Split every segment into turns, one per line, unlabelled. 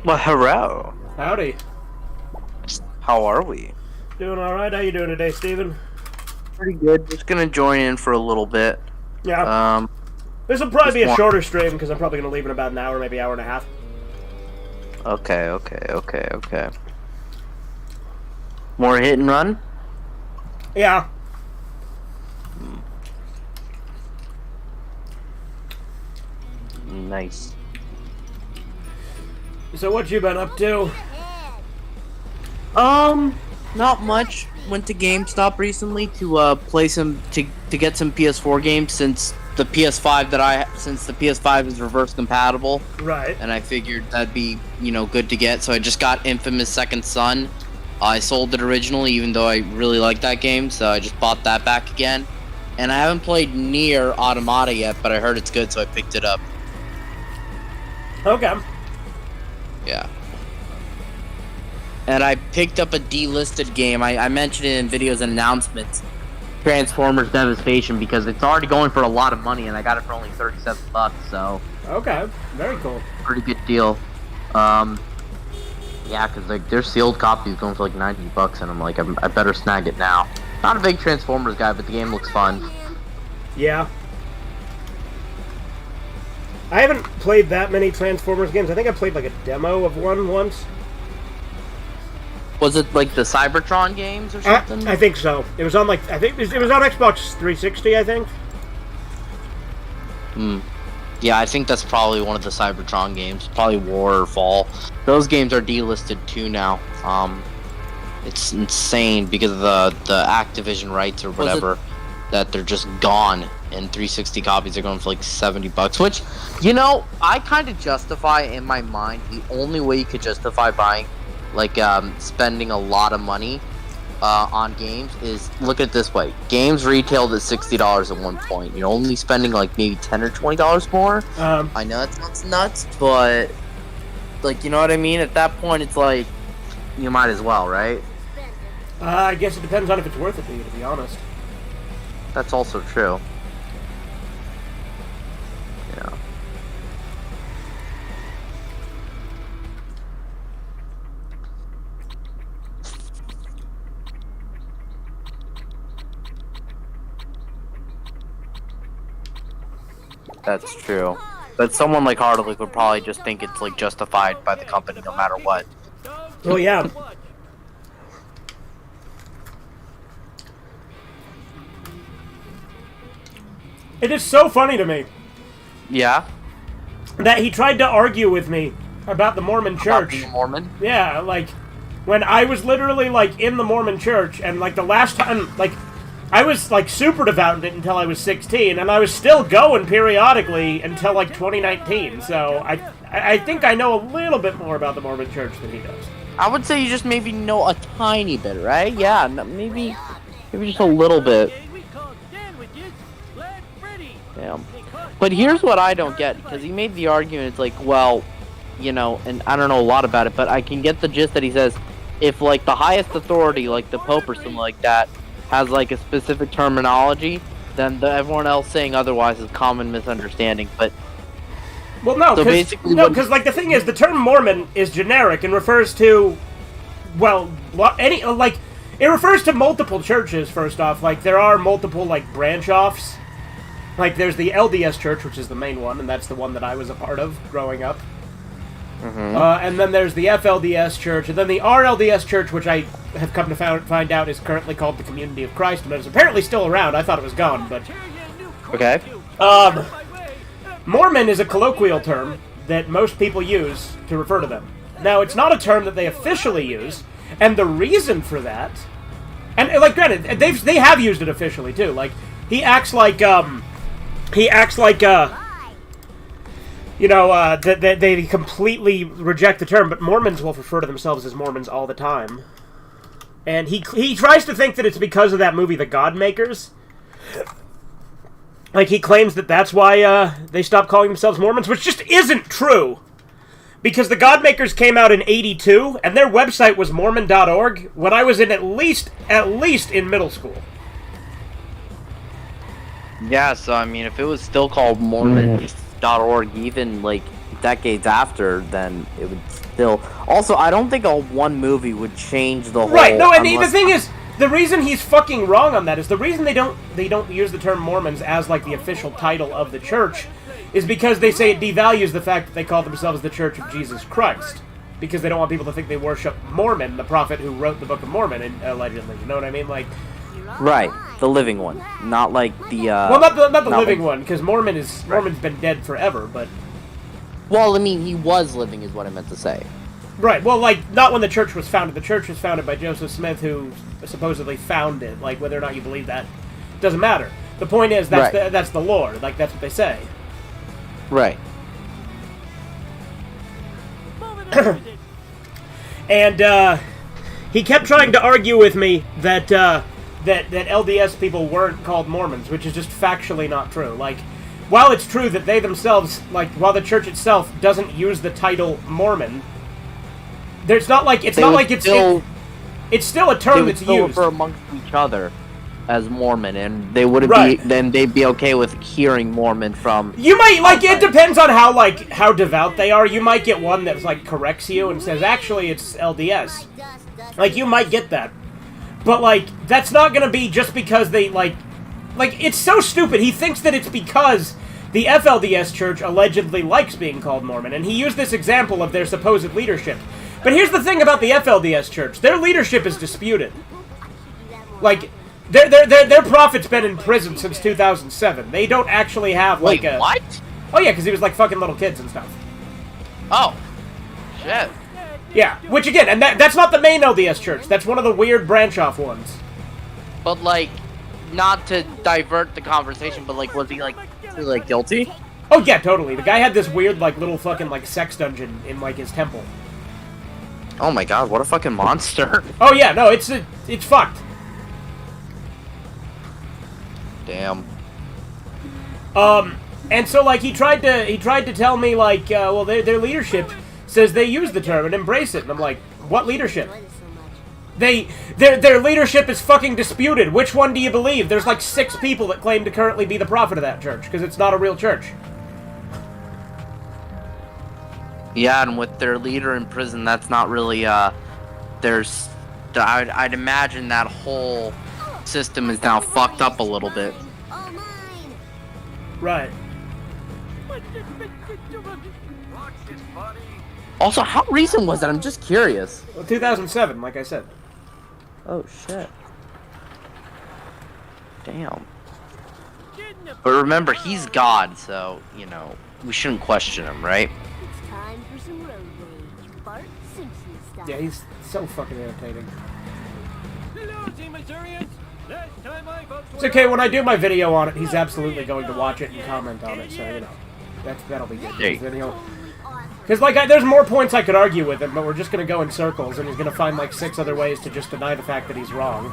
Well, hello.
Howdy.
How are we?
Doing alright? How you doing today, Steven?
Pretty good. Just gonna join in for a little bit.
Yeah. This will probably be a
just
shorter stream, because I'm probably going to leave in about an hour, maybe hour and a half.
Okay. More hit and run?
Yeah.
Nice.
So what you been up to?
Not much. Went to GameStop recently to play some to get some PS4 games since the PS5 is reverse compatible.
Right.
And I figured that'd be, good to get. So I just got Infamous Second Son. I sold it originally, even though I really liked that game, so I just bought that back again. And I haven't played Nier Automata yet, but I heard it's good, so I picked it up.
Okay.
Yeah. And I picked up a delisted game. I mentioned it in videos and announcements. Transformers Devastation, because it's already going for a lot of money, and I got it for only $37, so...
Okay. Very cool.
Pretty good deal. Yeah, because their sealed copies going for like $90, and I'm like, I better snag it now. Not a big Transformers guy, but the game looks fun.
Yeah. I haven't played that many Transformers games. I think I played like a demo of one once.
Was it like the Cybertron games or something?
I think so. It was on like it was on Xbox 360, I think.
Yeah, I think that's probably one of the Cybertron games. Probably War or Fall. Those games are delisted too now. It's insane because of the Activision rights or whatever, that they're just gone. And 360 copies are going for like $70, which, I kind of justify in my mind. The only way you could justify buying, spending a lot of money on games is, look at it this way. Games retailed at $60 at one point. You're only spending like maybe $10 or $20 more. I know that sounds nuts, but you know what I mean? At that point, it's like, you might as well, right?
I guess it depends on if it's worth it to you, to be honest.
That's also true. Yeah. That's true. But someone like Hardlick would probably just think it's justified by the company no matter what.
Oh yeah. It is so funny to me.
Yeah?
That he tried to argue with me about the Mormon church.
About being Mormon?
Yeah, when I was literally, in the Mormon church, and, the last time, I was, super devout until I was 16, and I was still going periodically until, 2019, so I think I know a little bit more about the Mormon church than he does.
I would say you just maybe know a tiny bit, right? Yeah, maybe just a little bit. Yeah. But here's what I don't get, because he made the argument, it's well, and I don't know a lot about it, but I can get the gist that he says, if, the highest authority, the Pope or something like that, has, a specific terminology, then everyone else saying otherwise is common misunderstanding, but...
Well, no,
so
because, the thing is, the term Mormon is generic and refers to, it refers to multiple churches, first off. There are multiple, branch-offs. There's the LDS Church, which is the main one, and that's the one that I was a part of growing up.
Mm-hmm.
And then there's the FLDS Church, and then the RLDS Church, which I have come to find out is currently called the Community of Christ, and it's apparently still around. I thought it was gone, but...
Okay.
Mormon is a colloquial term that most people use to refer to them. Now, it's not a term that they officially use, and the reason for that... And, granted, they have used it officially, too. He acts like, that they completely reject the term, but Mormons will refer to themselves as Mormons all the time. And he tries to think that it's because of that movie, The Godmakers. He claims that that's why they stopped calling themselves Mormons, which just isn't true. Because The Godmakers came out in '82, and their website was Mormon.org when I was in at least in middle school.
Yeah, so I mean, if it was still called Mormon.org, even decades after, then it would still. Also, I don't think one movie would change the whole.
Right. No, and the thing is, the reason he's fucking wrong on that is the reason they don't use the term Mormons as like the official title of the church is because they say it devalues the fact that they call themselves the Church of Jesus Christ. Because they don't want people to think they worship Mormon, the prophet who wrote the Book of Mormon, allegedly. You know what I mean? Like,
right, the living one, not like the.
Well, not the living one, because Mormon's been dead forever. But.
Well, I mean, he was living, is what I meant to say.
Right. Well, like, not when the church was founded. The church was founded by Joseph Smith, who supposedly founded it. Like, whether or not you believe that doesn't matter. The point is that's the Lord. Like, that's what they say.
Right.
And he kept trying to argue with me that LDS people weren't called Mormons, which is just factually not true. Like, while it's true that they themselves, like, while the church itself doesn't use the title Mormon, it's still a term that's used.
Refer amongst each other as Mormon, and they wouldn't then they'd be okay with hearing Mormon from.
You might it depends on how devout they are. You might get one that like corrects you and says actually it's LDS. Like you might get that, but like that's not gonna be just because they like it's so stupid. He thinks that it's because the FLDS church allegedly likes being called Mormon, and he used this example of their supposed leadership. But here's the thing about the FLDS church: their leadership is disputed. Like. Their prophet's been in prison since 2007. They don't actually have like a.
What?
Oh yeah, because he was like fucking little kids and stuff.
Oh, shit.
Yeah, which again, and that's not the main LDS church. That's one of the weird branch-off ones.
But like, not to divert the conversation, but like, was he like guilty?
Oh yeah, totally. The guy had this weird like little fucking like sex dungeon in like his temple.
Oh my god, what a fucking monster!
Oh yeah, no, it's fucked.
Damn.
And so like he tried to tell me like, well, their leadership says they use the term and embrace it, and I'm like, what leadership? Their leadership is fucking disputed. Which one do you believe? There's like 6 people that claim to currently be the prophet of that church because it's not a real church.
Yeah, and with their leader in prison, that's not really there's. I'd imagine that whole system is now fucked up a little bit.
Right.
Also, how recent was that? I'm just curious.
Well, 2007, like I said.
Oh shit. Damn. But remember, he's God, so you know we shouldn't question him, right?
It's time for some road rage, Bart Simpson style.
Yeah, he's so fucking irritating.
Hello, Team Missourians. Last time I voted
It's okay, when I do my video on it, he's absolutely going to watch it and comment on it, so, you know, that'll be good. Because, like, there's more points I could argue with him, but we're just going to go in circles, and he's going to find, like, 6 other ways to just deny the fact that he's wrong.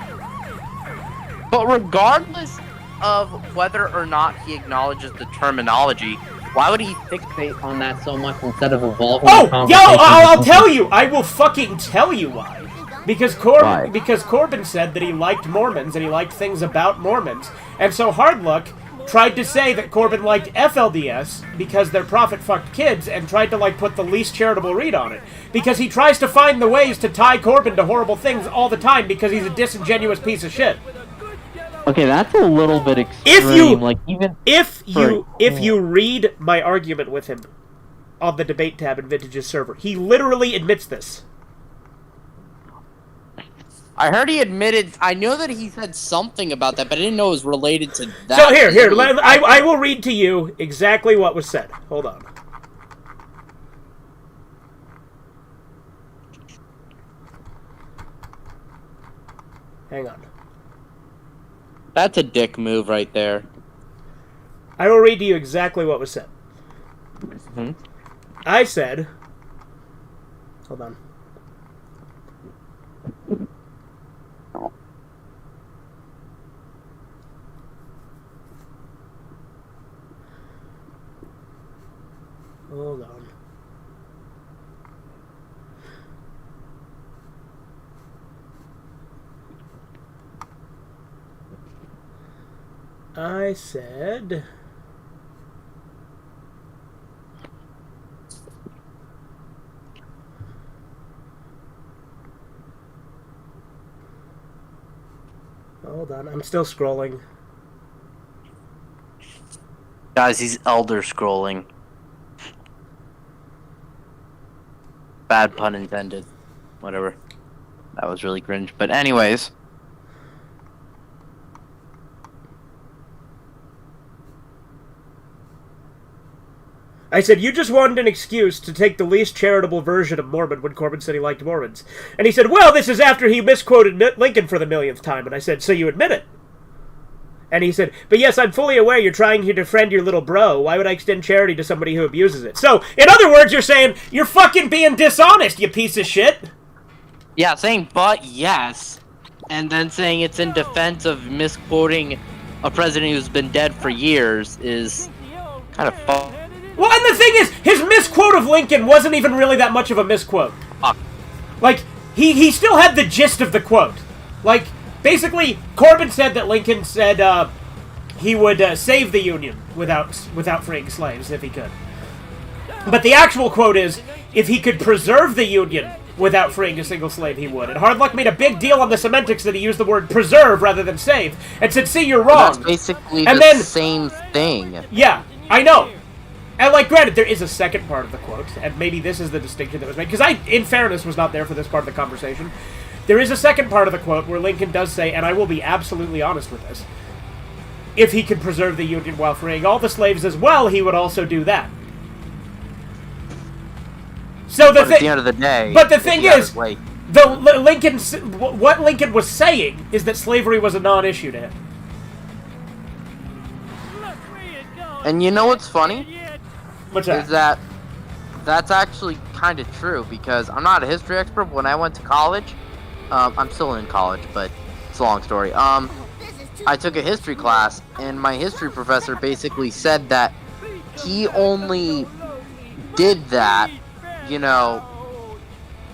But regardless of whether or not he acknowledges the terminology, why would he fixate on that so much instead of evolving the conversation?
I'll tell you! I will fucking tell you why. Because Corbin said that he liked Mormons and he liked things about Mormons. And so Hardluck tried to say that Corbin liked FLDS because their prophet fucked kids and tried to, like, put the least charitable read on it. Because he tries to find the ways to tie Corbin to horrible things all the time because he's a disingenuous piece of shit.
Okay, that's a little bit extreme.
If you read my argument with him on the debate tab in Vintage's server, he literally admits this.
I heard he admitted. I know that he said something about that, but I didn't know it was related to that.
So here, I will read to you exactly what was said. Hold on. Hang on.
That's a dick move right there.
I will read to you exactly what was said.
Mm-hmm.
I said... Hold on. Hold on. I said... hold on. I'm still scrolling.
Guys, he's elder scrolling. Bad pun intended. Whatever. That was really cringe. But anyways.
I said, you just wanted an excuse to take the least charitable version of Mormon when Corbin said he liked Mormons. And he said, well, this is after he misquoted Lincoln for the millionth time. And I said, so you admit it? And he said, but yes, I'm fully aware you're trying to defriend your little bro. Why would I extend charity to somebody who abuses it? So, in other words, you're saying, you're fucking being dishonest, you piece of shit.
Yeah, saying but yes, and then saying it's in defense of misquoting a president who's been dead for years is kind of fucked.
Well, and the thing is, his misquote of Lincoln wasn't even really that much of a misquote.
Fuck.
Like, he still had the gist of the quote. Like, basically, Corbin said that Lincoln said he would save the Union without freeing slaves if he could. But the actual quote is, if he could preserve the Union without freeing a single slave, he would. And Hardluck made a big deal on the semantics that he used the word preserve rather than save, and said, see, you're wrong.
That's basically
and
the
then,
same thing.
Yeah, I know. And, like, granted, there is a second part of the quote, and maybe this is the distinction that was made, because I, in fairness, was not there for this part of the conversation. There is a second part of the quote where Lincoln does say, and I will be absolutely honest with this, if he could preserve the Union while freeing all the slaves as well, he would also do that. So
But at the end of the day,
but the thing is,
like,
what Lincoln was saying is that slavery was a non-issue to him.
and you know what's funny?
What's that?
Is that that's actually kind of true, because I'm not a history expert, but when I went to college, I'm still in college, but it's a long story. I took a history class, and my history professor basically said that he only did that,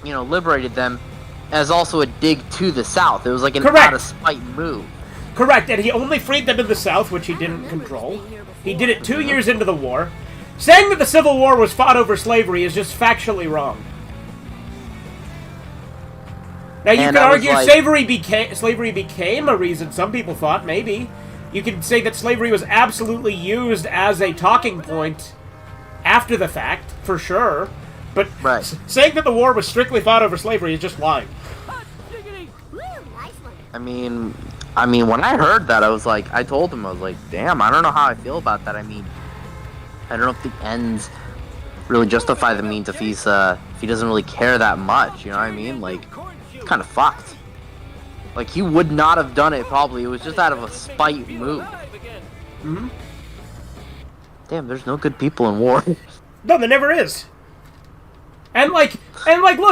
liberated them, as also a dig to the South. It was like an out of spite move.
Correct, and he only freed them in the South, which he didn't control. He did it 2 years into the war. Saying that the Civil War was fought over slavery is just factually wrong. Now, you could argue slavery became a reason. Some people thought, maybe. You could say that slavery was absolutely used as a talking point after the fact, for sure. But saying that the war was strictly fought over slavery is just lying.
I mean, when I heard that, I told him, I was like, damn, I don't know how I feel about that. I mean, I don't know if the ends really justify the means if he doesn't really care that much, you know what I mean? Like, it's kind of fucked. Like, he would not have done it, probably. It was just out of a spite move.
Mm-hmm.
Damn, there's no good people in war.
No, there never is. And look,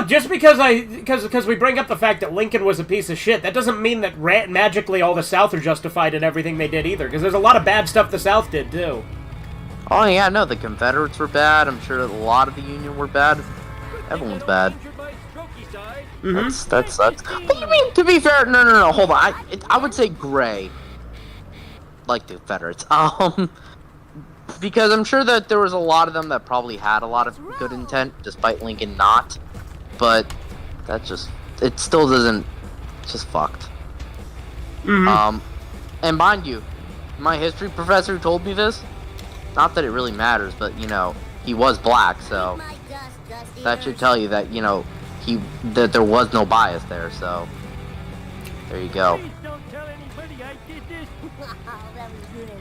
just because we bring up the fact that Lincoln was a piece of shit, that doesn't mean that magically all the South are justified in everything they did either, because there's a lot of bad stuff the South did, too.
Oh, yeah, no, the Confederates were bad. I'm sure a lot of the Union were bad. Everyone's bad.
Mm-hmm.
That's. But I mean, to be fair, no, hold on. I would say gray. Like the Confederates. Because I'm sure that there was a lot of them that probably had a lot of good intent, despite Lincoln not. But it still doesn't. It's just fucked.
Mm-hmm.
And mind you, my history professor told me this. Not that it really matters, but he was black, so that should tell you that that there was no bias there. So there you go.
Don't tell anybody I did this.
That was great.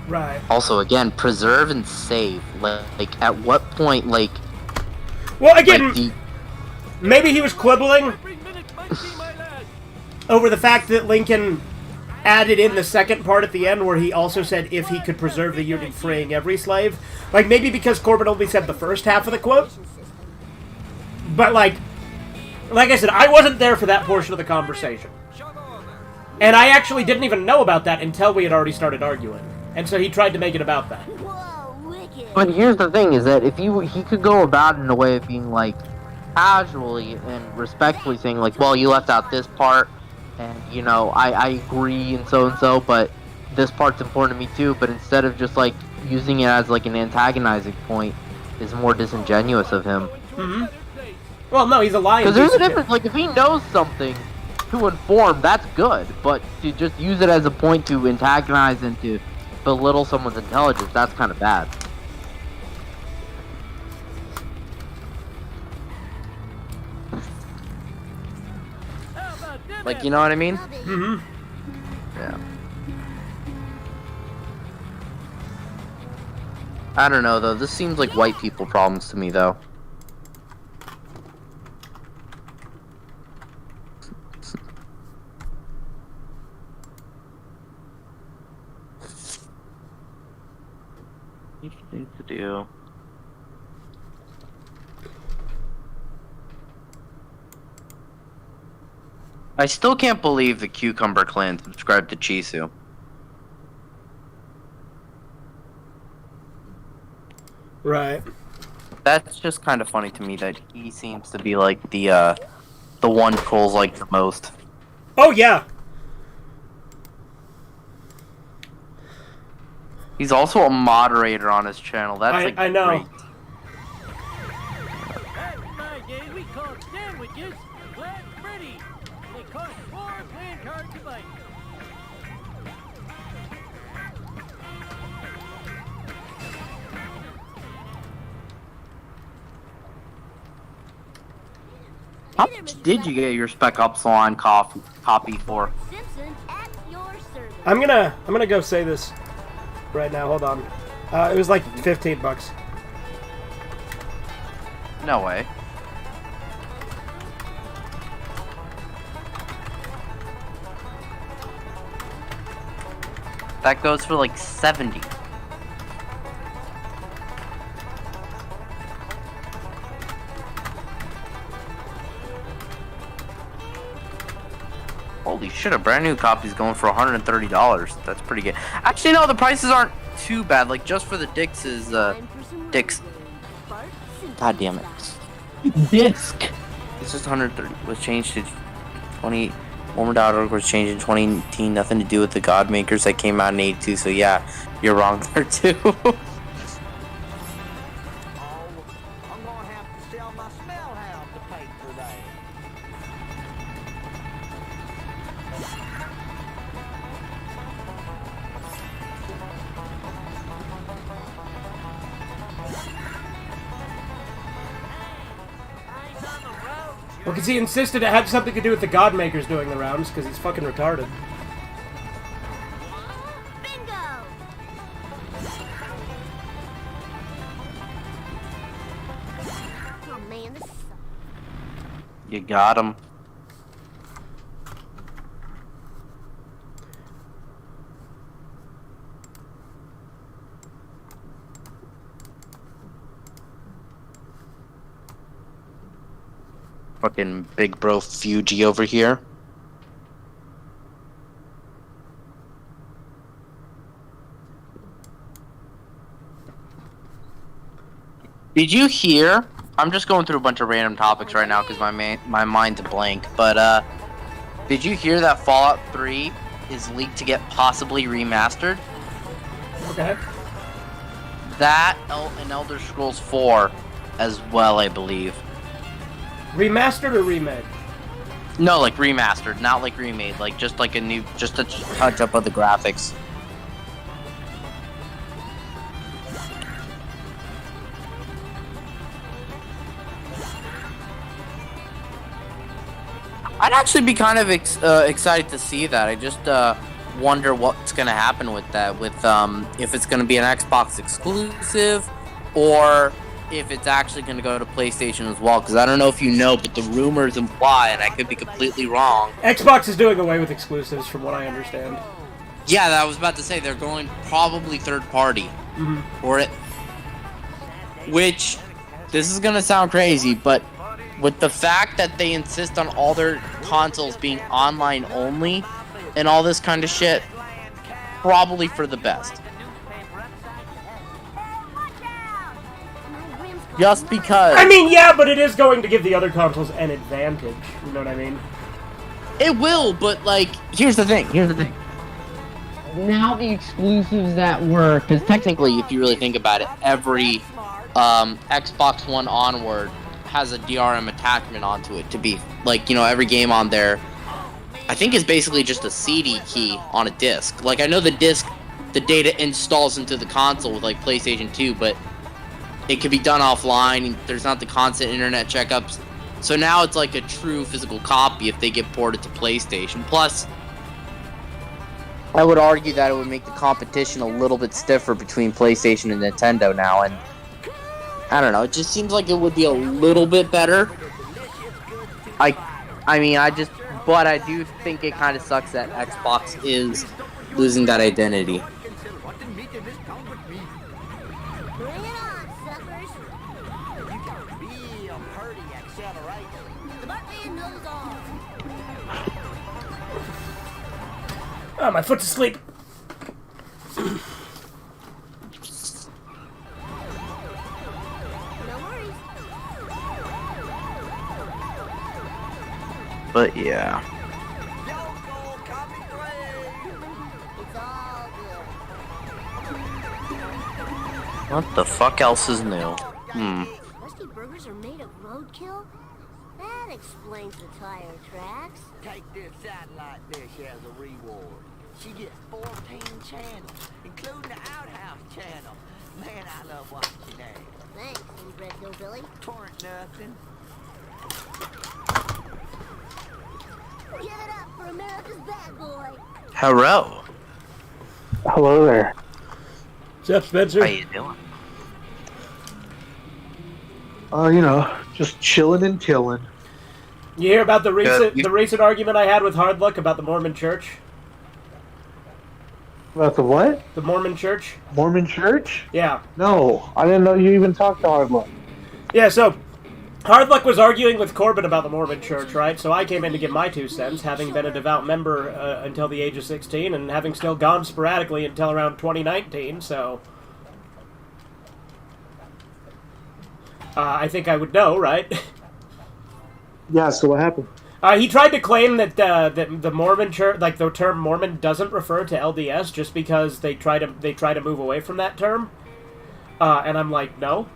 Right.
Also, again, preserve and save. Like at what point,
Well, again, maybe he was quibbling over the fact that Lincoln added in the second part at the end where he also said if he could preserve the Union freeing every slave. Like, maybe because Corbin only said the first half of the quote. But, like I said, I wasn't there for that portion of the conversation. And I actually didn't even know about that until we had already started arguing. And so he tried to make it about that.
Whoa, wicked.
But here's the thing: is that if he could go about it in a way of being casually and respectfully saying well, you left out this part. And, I agree and so, but this part's important to me too, but instead of just, using it as, an antagonizing point, is more disingenuous of him.
Mm-hmm. Well, no, he's a lying.
Because there's
piece
a
of
difference.
shit.
Like, if he knows something to inform, that's good. But to just use it as a point to antagonize and to belittle someone's intelligence, that's kind of bad.
How about them
Like, you know what I mean?
Mm-hmm.
Yeah. I don't know, though. This seems like white people problems to me, though. Thing to do. I still can't believe the Cucumber Clan subscribed to Chisu.
Right.
That's just kind of funny to me that he seems to be like the one trolls like the most.
Oh yeah.
He's also a moderator on his channel. That's like
I know.
great.
Back in my day, we called sandwiches Flat Freddy. They cost 4 playing cards a bite.
How much did you get your Spec Ops Line copy for?
Simpson at your service.
I'm gonna go say this right now. Hold on. It was like $15.
No way. That goes for like 70. Holy shit, a brand new copy's going for $130. That's pretty good. Actually, no, the prices aren't too bad. Like, just for the Dix is,
Time for some
Dix.
road rage. Bart Simpson
God damn it.
style.
Disc! It's just 130. Was changed to 20. Warmer.org was changed in 2018. Nothing to do with the God Makers that came out in 82. So, yeah, you're wrong there, too.
I'm gonna have to sell my smell hound to pay for that.
Eyes on the road.
Well, because he insisted it had something to do with the Godmakers doing the rounds, because he's fucking retarded.
Bingo! Oh man, this sucks.
You got him. Fucking big bro Fuji over here. Did you hear? I'm just going through a bunch of random topics right now because my mind's a blank. But did you hear that Fallout 3 is leaked to get possibly remastered?
Okay.
That and Elder Scrolls 4 as well, I believe.
Remastered or remade?
No, like remastered, not like remade. Like just like a new, just a touch up of the graphics. I'd actually be kind of excited to see that. I just wonder what's gonna happen with that. With if it's gonna be an Xbox exclusive, or if it's actually gonna go to PlayStation as well. Because I don't know if you know, but the rumors imply, and I could be completely wrong.
Xbox is doing away with exclusives, from what I understand.
Yeah, I was about to say they're going probably third party for it. Which, this is gonna sound crazy, but with the fact that they insist on all their consoles being online only and all this kind of shit, probably for the best.
My rims
Just because
I mean, yeah, but it is going to give the other consoles an advantage. You know what I mean?
it will, but like, here's the thing. Now the exclusives that were, because technically, if you really think about it, every Xbox One onward has a DRM attachment onto it to be like, you know, every game on there I think is basically just a CD key on a disc. Like I know the disc, the data installs into the console with like PlayStation 2, but it could be done offline. There's not the constant internet checkups. So now it's like a true physical copy if they get ported to PlayStation. Plus, I would argue that it would make the competition a little bit stiffer between PlayStation and Nintendo now, and I don't know, it just seems like it would be a little bit better. But I do think it kind of sucks that Xbox is losing that identity.
Bring it on, suckers.
You got real purty acceleration.
The Bartman knows all.
Oh, my foot's asleep.
No worries.
But yeah.
Yoko, copy 3.
It's all good.
What the fuck else is new?
Rusty burgers are made of roadkill? That explains the tire tracks.
Take this satellite dish as a reward. She gets 14 channels, including the Outhouse channel. Man, I love watching that.
Thanks, inbred hillbilly.
Torrent nothing.
Give it up for America's bad boy.
Hello.
Hello there.
What's up, Spencer?
How you doing?
You know, just chilling and killing.
You hear about the recent
you-
the recent argument I had with Hard Luck about the Mormon Church?
About the what?
The Mormon Church?
Mormon Church?
Yeah.
No, I didn't know you even talked to Hard Luck.
Yeah, so Hard Luck was arguing with Corbin about the Mormon Church, right? So I came in to give my 2 cents, having been a devout member until the age of 16 and having still gone sporadically until around 2019, so I think I would know, right?
Yeah, so what happened?
He tried to claim that that the Mormon Church, like the term Mormon, doesn't refer to LDS just because they try to move away from that term, and I'm like, no,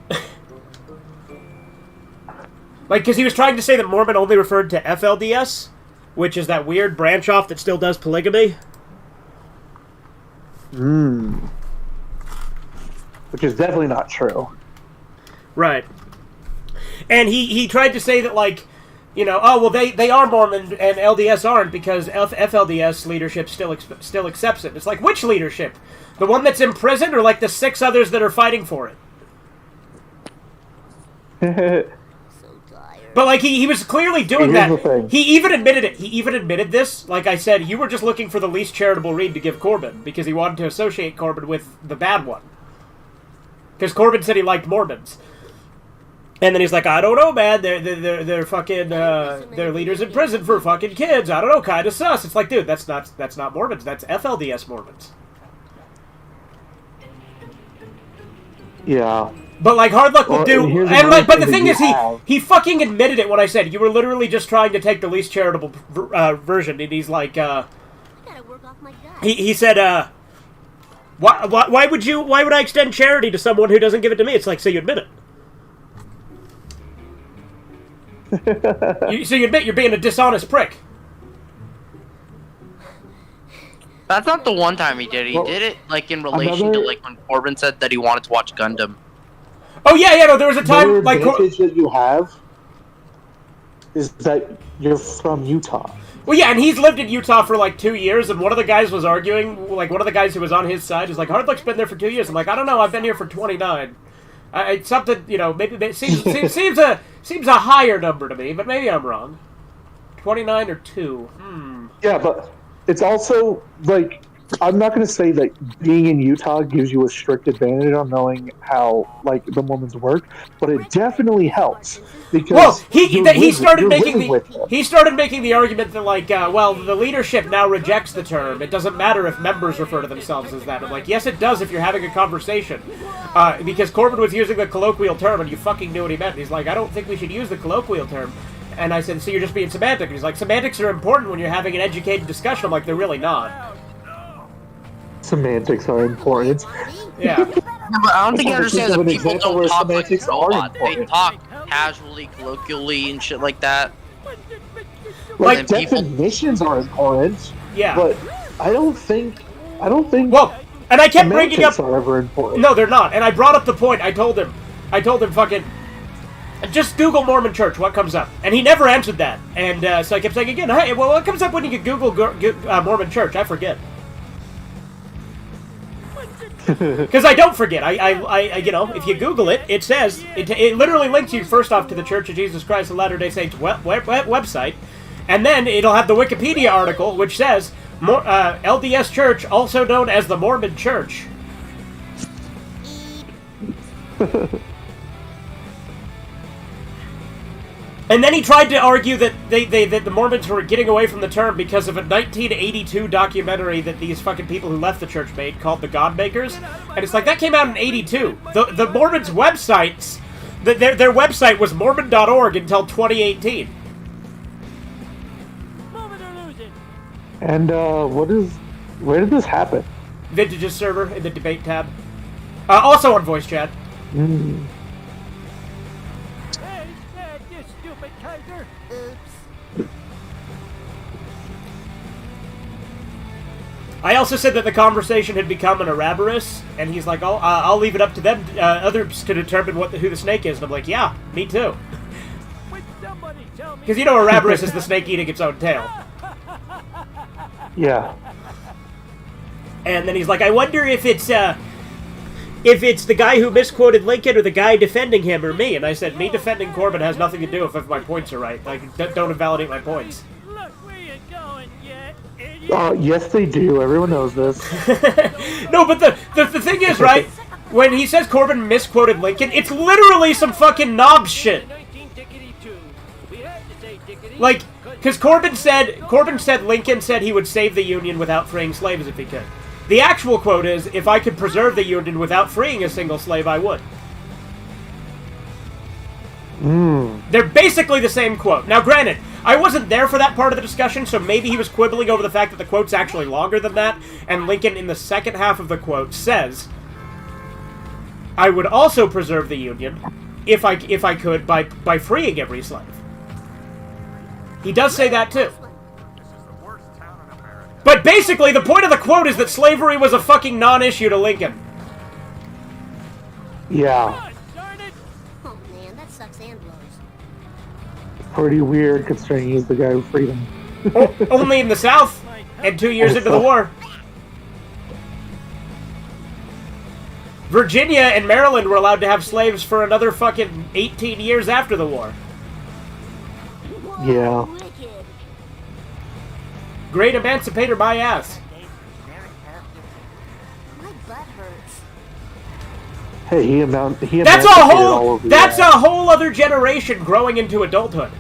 like because he was trying to say that Mormon only referred to FLDS, which is that weird branch off that still does polygamy.
Which is definitely not true.
Right. And he tried to say that, like, you know, oh, well, they are Mormon and LDS aren't because FLDS leadership still accepts it. It's like, which leadership? The one that's in prison or, like, the 6 others that are fighting for it?
So tired.
But, like, he was clearly doing
Here's the
that.
thing.
He even admitted it. He even admitted this. Like I said, you were just looking for the least charitable read to give Corbin because he wanted to associate Corbin with the bad one. Because Corbin said he liked Mormons. And then he's like, I don't know, man. They're fucking their leaders in prison for fucking kids. I don't know, kind of sus. It's like, dude, that's not Mormons. That's FLDS Mormons.
Yeah.
But like Hard Luck will
Well,
do,
here's
and
another
like, but the
thing
thing
that
is,
you have.
he fucking admitted it when I said you were literally just trying to take the least charitable version, and he's like,
I gotta work off my gut.
he said, why would I extend charity to someone who doesn't give it to me? It's like, so you admit it. So you admit you're being a dishonest prick.
That's not the one time he did it. He did it like in relation to like when Corbin said that he wanted to watch Gundam.
Oh yeah, no, there was a time
The
like.
advantage that you have is that you're from Utah.
Well, yeah, and he's lived in Utah for like 2 years, and one of the guys was arguing, like one of the guys who was on his side is like, Hard Luck's been there for 2 years. I'm like, I don't know, I've been here for 29. It's something, you know, maybe it seems a higher number to me, but maybe I'm wrong. 29 or 2.
Yeah, but it's also, like, I'm not going to say that being in Utah gives you a strict advantage on knowing how, like, the Mormons work, but it definitely helps. Because
Well,
you're
he started
living
making
with them.
he started making the argument that like, well, the leadership now rejects the term. It doesn't matter if members refer to themselves as that. I'm like, yes, it does if you're having a conversation, because Corbin was using the colloquial term, and you fucking knew what he meant. And he's like, I don't think we should use the colloquial term. And I said, so you're just being semantic. And he's like, semantics are important when you're having an educated discussion. I'm like, they're really not.
Semantics are important.
Yeah.
Yeah, but I don't think he
I'm trying to think
understands
of
that
an
people
example
don't
where
talk like
semantics are
robots. They
important.
talk casually, colloquially, and shit like that.
Like
And people-
definitions are important,
Yeah.
but I don't think
Well, and I kept bringing up.
semantics are ever important.
No, they're not. And I brought up the point. I told him fucking. Just Google Mormon Church. What comes up? And he never answered that. And so I kept saying again, hey, well, what comes up when you Google Mormon Church? I forget. Because I don't forget. I you know, if you Google it, it says it literally links you first off to the Church of Jesus Christ of Latter-day Saints website, and then it'll have the Wikipedia article which says LDS Church, also known as the Mormon Church. And then he tried to argue that that the Mormons were getting away from the term because of a 1982 documentary that these fucking people who left the church made called The Godmakers. And it's like, that came out in 82. The Mormons' websites, their website was Mormon.org until 2018.
Moment or lose it.
And where did this happen?
Vintage's server in the debate tab. Also on voice chat.
Mm.
Hey, Dad, you stupid Kaiser.
Oops.
I also said that the conversation had become an Ouroboros, and he's like, "Oh, I'll leave it up to them, others, to determine who the snake is." And I'm like, "Yeah, me too,"
Would somebody tell me?
because you know Ouroboros is the snake eating its own tail.
Yeah.
And then he's like, "I wonder if it's the guy who misquoted Lincoln or the guy defending him or me." And I said, "Me defending Corbin has nothing to do if my points are right. Like, don't invalidate my points."
Look where you're going, you idiot.
Yes, they do. Everyone knows this.
No, but the thing is, right? When he says Corbin misquoted Lincoln, it's literally some fucking knob shit.
19-tickety-2. We had to say tickety.
Like, because Corbin said Lincoln said he would save the Union without freeing slaves if he could. The actual quote is, "If I could preserve the Union without freeing a single slave, I would." They're basically the same quote. Now, granted, I wasn't there for that part of the discussion, so maybe he was quibbling over the fact that the quote's actually longer than that, and Lincoln, in the second half of the quote, says, "I would also preserve the Union, if I could, by freeing every slave." He does say that, too. But basically, the point of the quote is that slavery was a fucking non-issue to Lincoln.
Yeah.
God darn it.
Oh man, that sucks and blows.
Pretty weird considering he's the guy who freed him.
Only in the South, and 2 years into the war. Virginia and Maryland were allowed to have slaves for another fucking 18 years after the war.
Yeah.
Wicked.
Great emancipator my ass.
My butt hurts.
Hey, he
That's
emancipated
a
all
whole.
over
That's
the
a whole other generation growing into adulthood.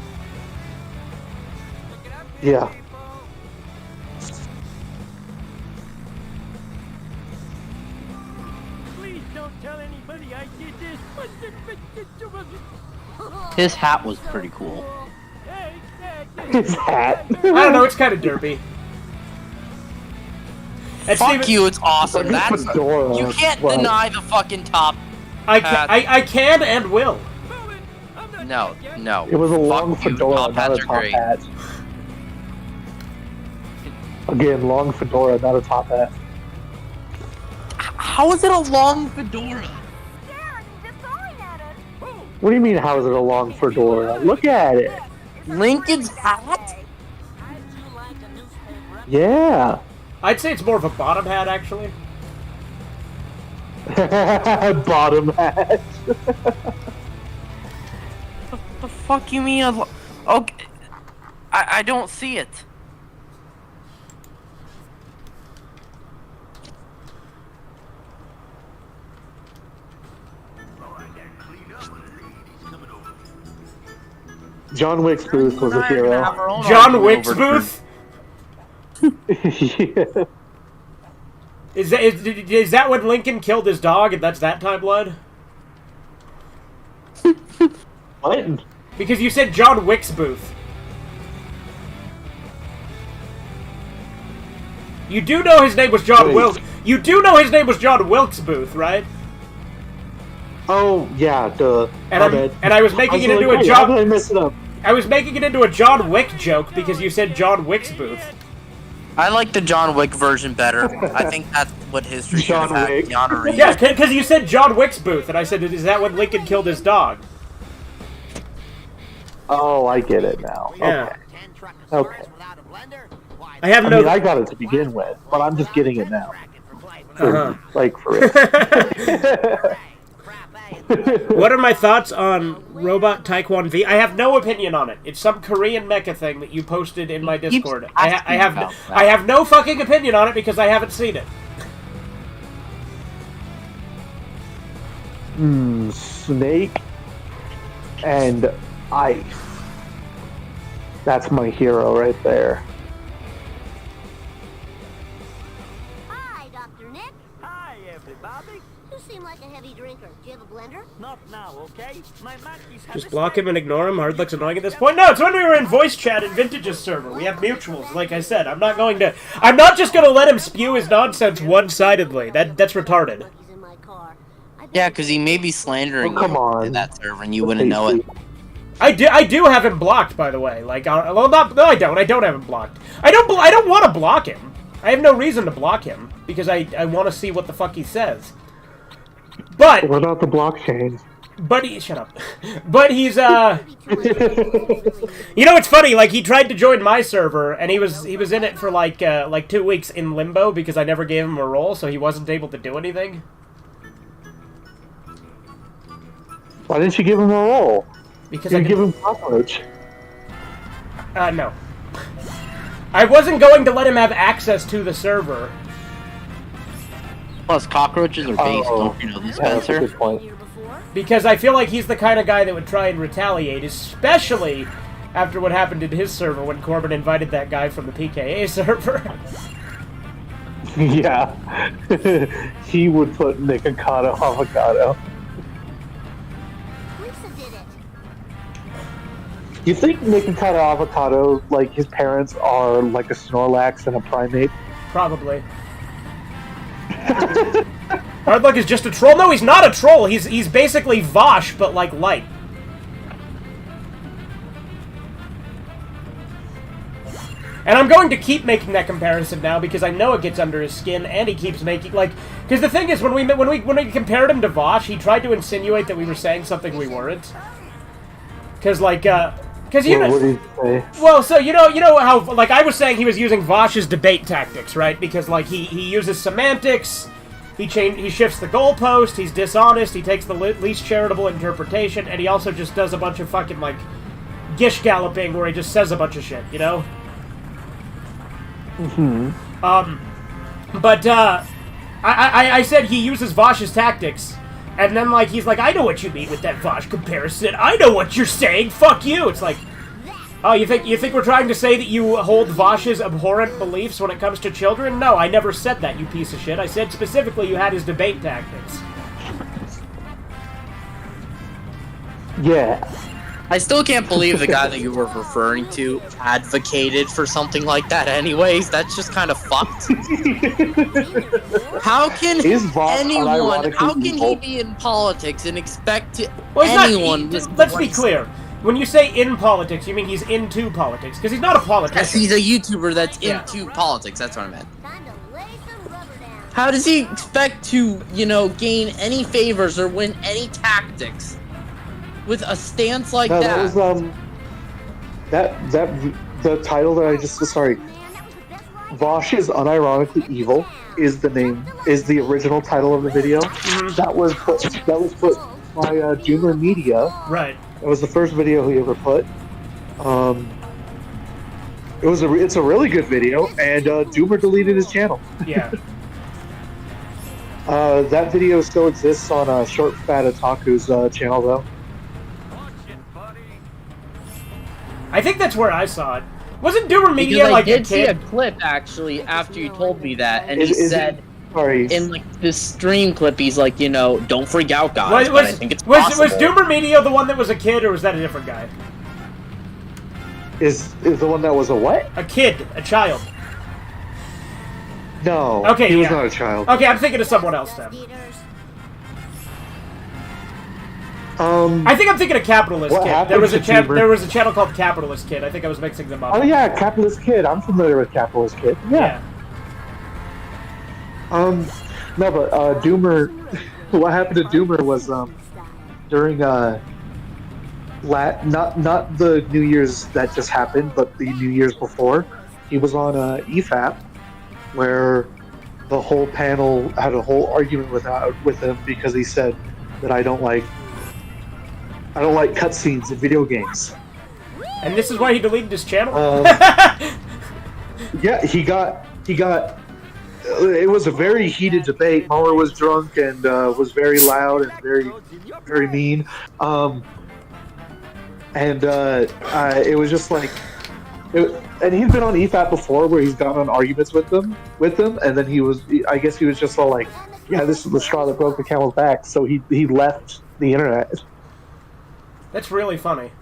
Yeah.
Please don't tell anybody I did this.
His hat was pretty cool.
Hey, Dad,
His hat.
I don't know. It's kind of derpy. And
Fuck
Steven-
you, it's awesome.
Like a
That's
fedora,
you can't
but-
deny the fucking top.
I can and will.
No, no.
It was a
Fuck
long
you.
fedora,
Top
not
hats
a
are
top
great.
hat. Again, long fedora, not a top hat.
How is it a long fedora?
Dad, they're throwing at us.
What do you mean, how is it a long fedora? Look at it.
Lincoln's hat?
How'd you like a newspaper?
Yeah.
I'd say it's more of a bottom hat, actually.
Bottom hat.
The fuck you mean? Okay, I don't see it.
John Wick's booth was a hero.
John Wick's booth?
Yeah.
Is that when Lincoln killed his dog and that's that timeline?
What?
Because you said John Wick's booth. You do know his name was John
Wait.
Wilkes. You do know his name was John Wilkes Booth, right?
Oh yeah, duh.
And
My
I'm,
bad.
and I was making it
like,
into a
wait, how
John.
did I mess it up?
I was making it into a John Wick joke because you said John Wick's booth.
I like the John Wick version better. I think that's what history should have
John
had.
Wick.
Keanu Reeves.
Yeah, because you said John Wick's booth, and I said, "Is that when Lincoln killed his dog?"
Oh, I get it now.
Yeah.
Okay.
I have
I
no.
mean, I got it to begin with, but I'm just getting it now.
Uh-huh.
Like, for real.
What are my thoughts on Robot Taekwon V? I have no opinion on it. It's some Korean mecha thing that you posted in my Discord. I have no fucking opinion on it because I haven't seen it.
Snake and Ice. That's my hero right there.
Hi, Dr. Nick.
Hi, everybody.
You seem like a heavy drinker. Do you have a blender?
Not now, okay? My monkeys have
Just
a
block him
snake.
and ignore him. Hard looks annoying at this point. No, it's when we were in voice chat in Vintage's server. We have mutuals, like I said. I'm not just gonna let him spew his nonsense one-sidedly. That's retarded.
Monkeys in my car. I bet
Yeah, because he may be slandering
Oh, come
you
on.
in that server, and you wouldn't know it.
I do have him blocked, by the way. Like, well, no, I don't. I don't have him blocked. I don't want to block him. I have no reason to block him because I want to see what the fuck he says. But
What about the blockchain?
shut up. But he's
maybe too much really.
you know, it's funny. Like, he tried to join my server, and he was in it for like 2 weeks in limbo because I never gave him a role, so he wasn't able to do anything.
Why didn't you give him a role?
Because
You
I
give him cockroach.
no. I wasn't going to let him have access to the server.
Plus, cockroaches are based.
Oh.
Don't you know this,
Yeah, that's a
Spencer?
good point.
Here before?
Because I feel like he's the kind of guy that would try and retaliate, especially after what happened in his server when Corbin invited that guy from the PKA server.
Yeah. He would put Nikocado avocado.
Lisa did it.
You think Nikocado avocado, like, his parents are like a Snorlax and a primate?
Probably. Hardluck is just a troll. No, he's not a troll. He's basically Vosh, but like light. And I'm going to keep making that comparison now because I know it gets under his skin, and he keeps making because the thing is when we compared him to Vosh, he tried to insinuate that we were saying something we weren't. Because you know.
What did he say?
Well, so you know how like I was saying he was using Vosh's debate tactics, right? Because like he uses semantics, he shifts the goalpost, he's dishonest, he takes the least charitable interpretation, and he also just does a bunch of fucking like gish galloping where he just says a bunch of shit, you know? But I said he uses Vosh's tactics. And then, like, he's like, I know what you mean with that Vosh comparison. I know what you're saying. Fuck you. It's like, oh, you think we're trying to say that you hold Vosh's abhorrent beliefs when it comes to children? No, I never said that, you piece of shit. I said specifically you had his debate tactics.
Yeah.
I still can't believe the guy that you were referring to advocated for something like that anyways. That's just kind of fucked. How can
Is Vosh
anyone, how can
unironically evil?
he be in politics and expect to
Well, he's
anyone...
not, let's be clear. When you say in politics, you mean he's into politics. Because he's not a
Yes,
politician.
he's a YouTuber that's
Yeah.
into politics, that's what I meant.
Time to lay some rubber down.
How does he expect to, gain any favors or win any tactics with a stance like
No,
that?
that was the title that I just sorry.
Man, that was the best ride.
Vosh is unironically evil is the original title of the video. That was put by Doomer Media.
Right.
It was the first video he ever put. It's a really good video, and Doomer deleted his channel.
Yeah.
That video still exists on Short Fat Otaku's channel though.
Watch it, buddy.
I think that's where I saw it. Wasn't Doomer Media
Because I
like a
did see a
kid?
clip actually after you told me that, and he
Is it-
said
Sorry.
in like this stream clip, he's like, don't freak out, guys. But I think it's
was
possible.
Doomer Media the one that was a kid, or was that a different guy?
Is the one that was a what?
A kid, a child.
No.
Okay,
he was
yeah.
not a child.
Okay, I'm thinking of someone else then.
Theaters.
I think I'm thinking of Capitalist
What
Kid.
happened
There was a
to Tumor?
there was a channel called Capitalist Kid. I think I was mixing them up.
Oh yeah, Capitalist Kid. I'm familiar with Capitalist Kid. Yeah. No, but Doomer. What happened to Doomer was during not the New Year's that just happened, but the New Year's before. He was on EFAP, where the whole panel had a whole argument with him because he said that I don't like cutscenes in video games.
And this is why he deleted his channel?
Yeah, he got. It was a very heated debate. Mueller was drunk and was very loud and very mean. It was just like. And he's been on EFAP before, where he's gotten in arguments with them, and then I guess he was just all like, "Yeah, this is the straw that broke the camel's back." So he left the internet.
That's really funny.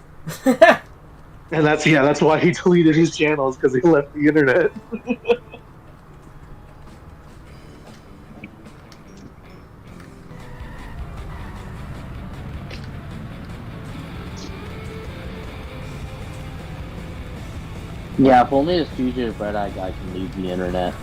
And that's why he deleted his channels, because he left the internet.
Yeah, if only this fugitive red-eye guy can leave the internet.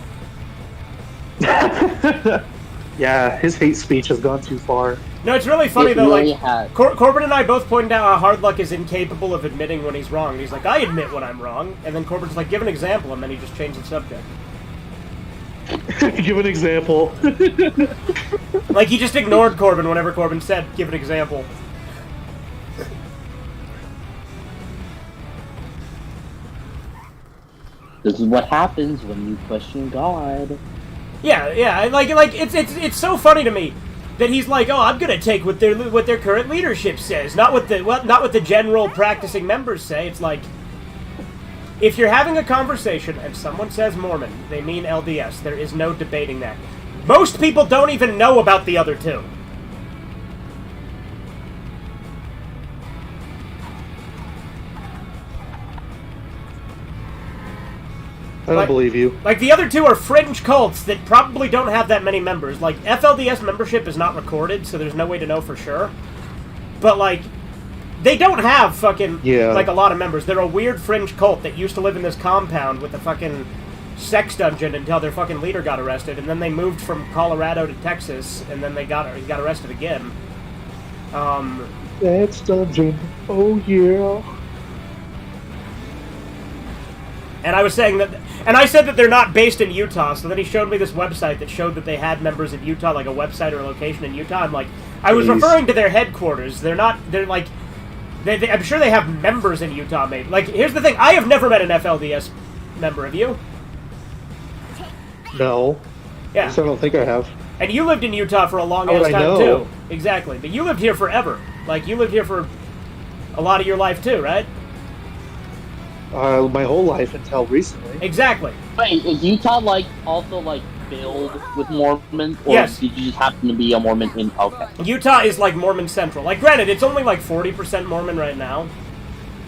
Yeah, his hate speech has gone too far.
No, it's really funny
It
though.
really
Like
has.
Corbin and I both pointed out how Hardluck is incapable of admitting when he's wrong. He's like, "I admit when I'm wrong," and then Corbin's like, "Give an example," and then he just changed the subject.
Give an example.
Like he just ignored Corbin whenever Corbin said, "Give an example."
This is what happens when you question God.
Yeah, like it's so funny to me that he's like, "Oh, I'm gonna take what their current leadership says, not what the general practicing members say." It's like, if you're having a conversation and someone says Mormon, they mean LDS. There is no debating that. Most people don't even know about the other two.
I don't believe you.
Like, the other two are fringe cults that probably don't have that many members. Like, FLDS membership is not recorded, so there's no way to know for sure. But, like, they don't have fucking, like, a lot of members. They're a weird fringe cult that used to live in this compound with a fucking sex dungeon until their fucking leader got arrested, and then they moved from Colorado to Texas, and then he got arrested again.
Sex dungeon. Oh, yeah.
And I was saying that, and I said that they're not based in Utah, so then he showed me this website that showed that they had members in Utah, like a website or a location in Utah. I'm like, I was referring to their headquarters. They're not, they're like, I'm sure they have members in Utah, maybe. Like, here's the thing, I have never met an FLDS member, have you?
No.
Yeah.
So I don't think I have.
And you lived in Utah for a long ass time, too. Exactly. But you lived here forever. Like, you lived here for a lot of your life, too, right?
My whole life until recently.
Exactly.
Wait, is Utah also filled with Mormons, or
Yes.
did you just happen to be a Mormon in? Okay.
Utah is like Mormon Central. Like, granted, it's only like 40% Mormon right now.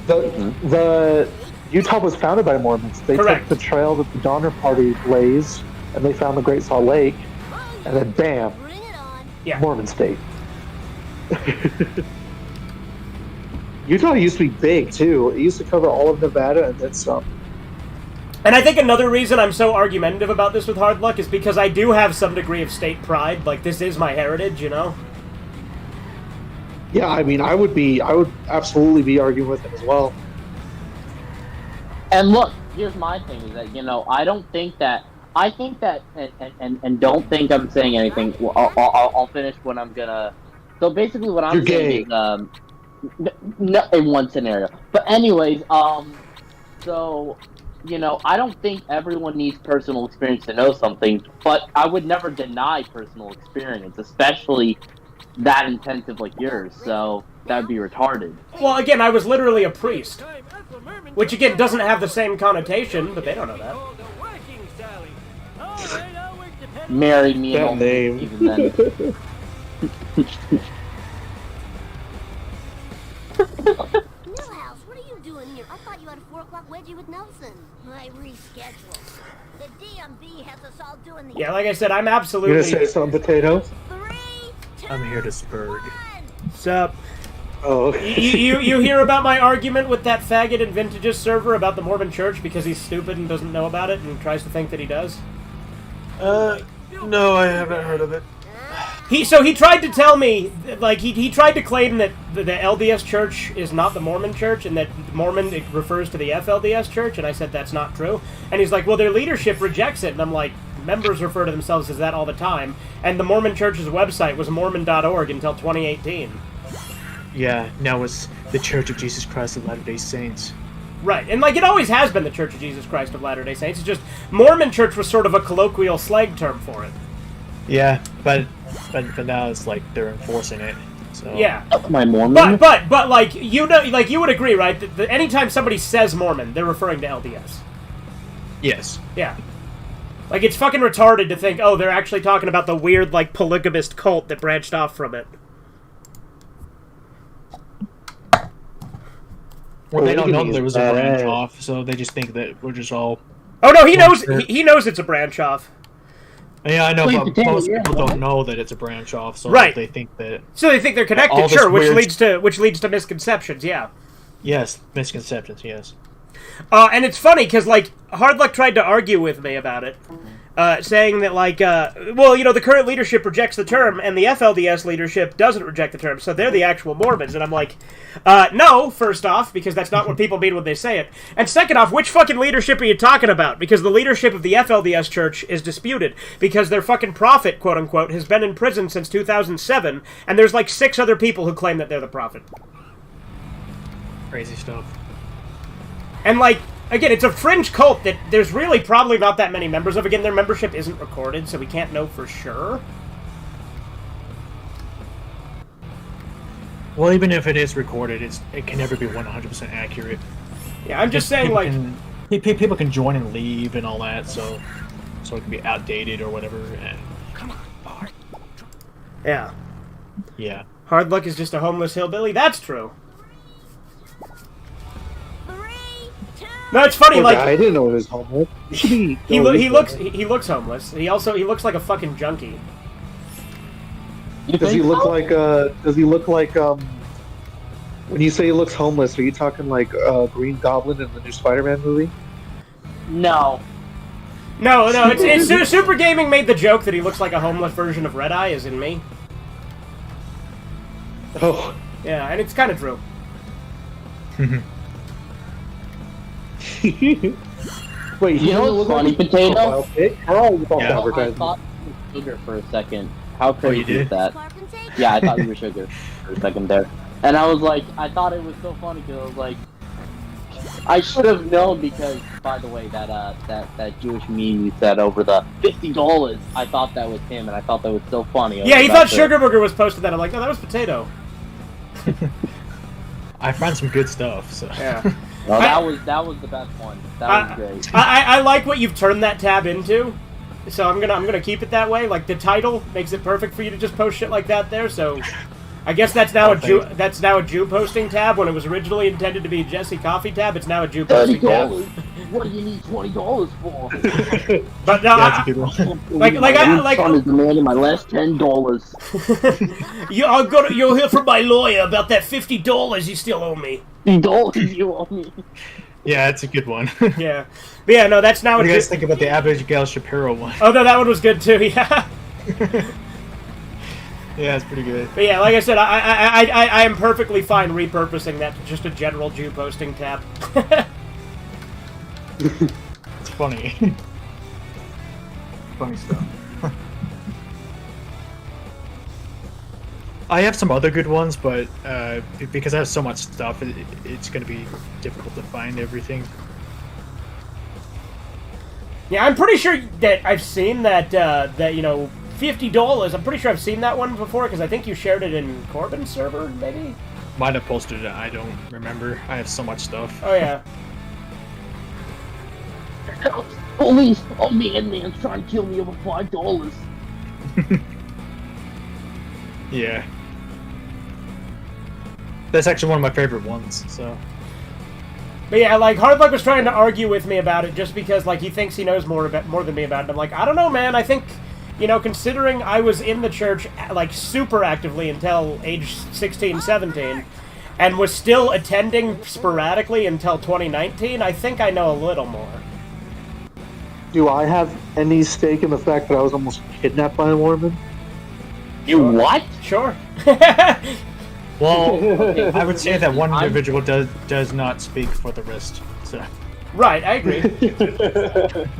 The Utah was founded by Mormons. They
Correct.
took the trail that the Donner Party blazed, and they found the Great Salt Lake, and then bam,
Bring it on.
Yeah.
Mormon state. Utah used to be big too. It used to cover all of Nevada and then some.
And I think another reason I'm so argumentative about this with Hardluck is because I do have some degree of state pride. Like, this is my heritage, you know?
Yeah, I mean, I would absolutely be arguing with him as well.
And look, here's my thing: is that I think that, and don't think I'm saying anything. Well, I'll finish when I'm gonna. So basically, what I'm saying is, no, in one scenario. But anyways, so, I don't think everyone needs personal experience to know something, but I would never deny personal experience, especially that intensive like yours, so that'd be retarded.
Well, again, I was literally a priest. Which, again, doesn't have the same connotation, but they don't know that.
Marry me
That
and
name.
even then.
Millhouse, what are you doing here? I thought you had a 4 o'clock wedgie with Nelson. I rescheduled. The DMV has us all doing the...
Yeah, like I said, I'm
You
absolutely...
gonna say something, Potato?
3, 2,
I'm here to spurg.
1.
Sup?
Oh.
You hear about my argument with that faggot in Vintage's server about the Mormon Church because he's stupid and doesn't know about it and tries to think that he does?
No, I haven't heard of it.
He tried to tell me, like, he tried to claim that the LDS Church is not the Mormon Church and that Mormon it refers to the FLDS Church, and I said that's not true. And he's like, well, their leadership rejects it, and I'm like, members refer to themselves as that all the time, and the Mormon Church's website was mormon.org until 2018.
Yeah, now it's the Church of Jesus Christ of Latter-day Saints.
Right, and like, it always has been the Church of Jesus Christ of Latter-day Saints, it's just Mormon Church was sort of a colloquial slang term for it.
Yeah, but now it's like they're enforcing it. So
Yeah.
My Mormon.
But like, you know, like, you would agree, right, that anytime somebody says Mormon, they're referring to LDS.
yes.
Yeah. Like, it's fucking retarded to think, oh, they're actually talking about the weird, like, polygamist cult that branched off from it.
Well, they don't know there was a branch off, so they just think that we're just all.
Oh, no, he knows he knows it's a branch off.
Yeah, I know,
Sweet
but
potato,
most
yeah.
people don't know that it's a branch off, so
Right.
they think that.
So they think they're connected,
All this
sure, which
weird-
leads to misconceptions, yeah.
Yes, misconceptions, yes.
And it's funny, because, like, Hard Luck tried to argue with me about it, saying that, like, well, you know, the current leadership rejects the term, and the FLDS leadership doesn't reject the term, so they're the actual Mormons, and I'm like, no, first off, because that's not what people mean when they say it, and second off, which fucking leadership are you talking about? Because the leadership of the FLDS Church is disputed, because their fucking prophet, quote-unquote, has been in prison since 2007, and there's, like, 6 other people who claim that they're the prophet.
Crazy stuff.
And, like, again, it's a fringe cult that there's really probably not that many members of. Again, their membership isn't recorded, so we can't know for sure.
Well, even if it is recorded, it can never be 100% accurate.
Yeah, I'm just saying, like...
People can join and leave and all that, so it can be outdated or whatever. And,
Yeah.
yeah.
Hard Luck is just a homeless hillbilly? That's true.
3, 2,
No, it's funny,
Poor
like...
guy, I didn't know he was homeless. He should be.
He looks homeless. He looks like a fucking junkie.
Does he look like? Does he look like? When you say he looks homeless, are you talking like Green Goblin in the new Spider-Man movie?
No.
No, it's Super Gaming made the joke that he looks like a homeless version of Red Eye, as in me.
Oh.
Yeah, and it's kind of true.
Wait,
You know what's funny, Potato?
How are you false
Yeah.
I
advertising?
thought you were sugar for a second. How crazy
you did?
is that?
Clark and take
Yeah, I thought you were sugar for a second there. And I was like, I thought it was so funny because I was like, I should have known because, by the way, that Jewish meme you said over the $50, I thought that was him, and I thought that was so funny.
Yeah, he thought Sugar Booger was posted that. I'm like, no, that was Potato.
I find some good stuff, so.
Yeah.
No, that was the best one. That was great.
I like what you've turned that tab into, so I'm gonna keep it that way. Like, the title makes it perfect for you to just post shit like that there. So, I guess that's now a Jew posting tab when it was originally intended to be a Jesse Coffee tab. It's now a Jew posting tab.
$30. What do you need $20 for?
But no,
Yeah, that's a good one.
My son is demanding my last $10.
You'll hear from my lawyer about that $50 you still owe me.
$50 you owe me.
Yeah, that's a good one.
Yeah, but yeah, no, that's now
What
a
do you guys
Jew.
think about the Abigail Shapiro one?
Oh no, that one was good too. Yeah.
Yeah, it's pretty good.
But yeah, like I said, I am perfectly fine repurposing that to just a general Jew posting tab.
It's funny. Funny stuff. I have some other good ones, but because I have so much stuff, it's going to be difficult to find everything.
Yeah, I'm pretty sure that I've seen that, you know, $50. I'm pretty sure I've seen that one before, because I think you shared it in Corbin's server, maybe?
Might have posted it, I don't remember. I have so much stuff.
Oh, yeah.
Police! Oh, man's trying to kill me over $5.
Yeah. That's actually one of my favorite ones, so...
But yeah, like, Hard Luck was trying to argue with me about it just because, like, he thinks he knows more than me about it. I'm like, I don't know, man. I think, you know, considering I was in the church, like, super actively until age 16, 17, and was still attending sporadically until 2019, I think I know a little more.
Do I have any stake in the fact that I was almost kidnapped by a Mormon?
You what?
Sure.
Well, I would say that one individual does not speak for the rest. So.
Right, I agree.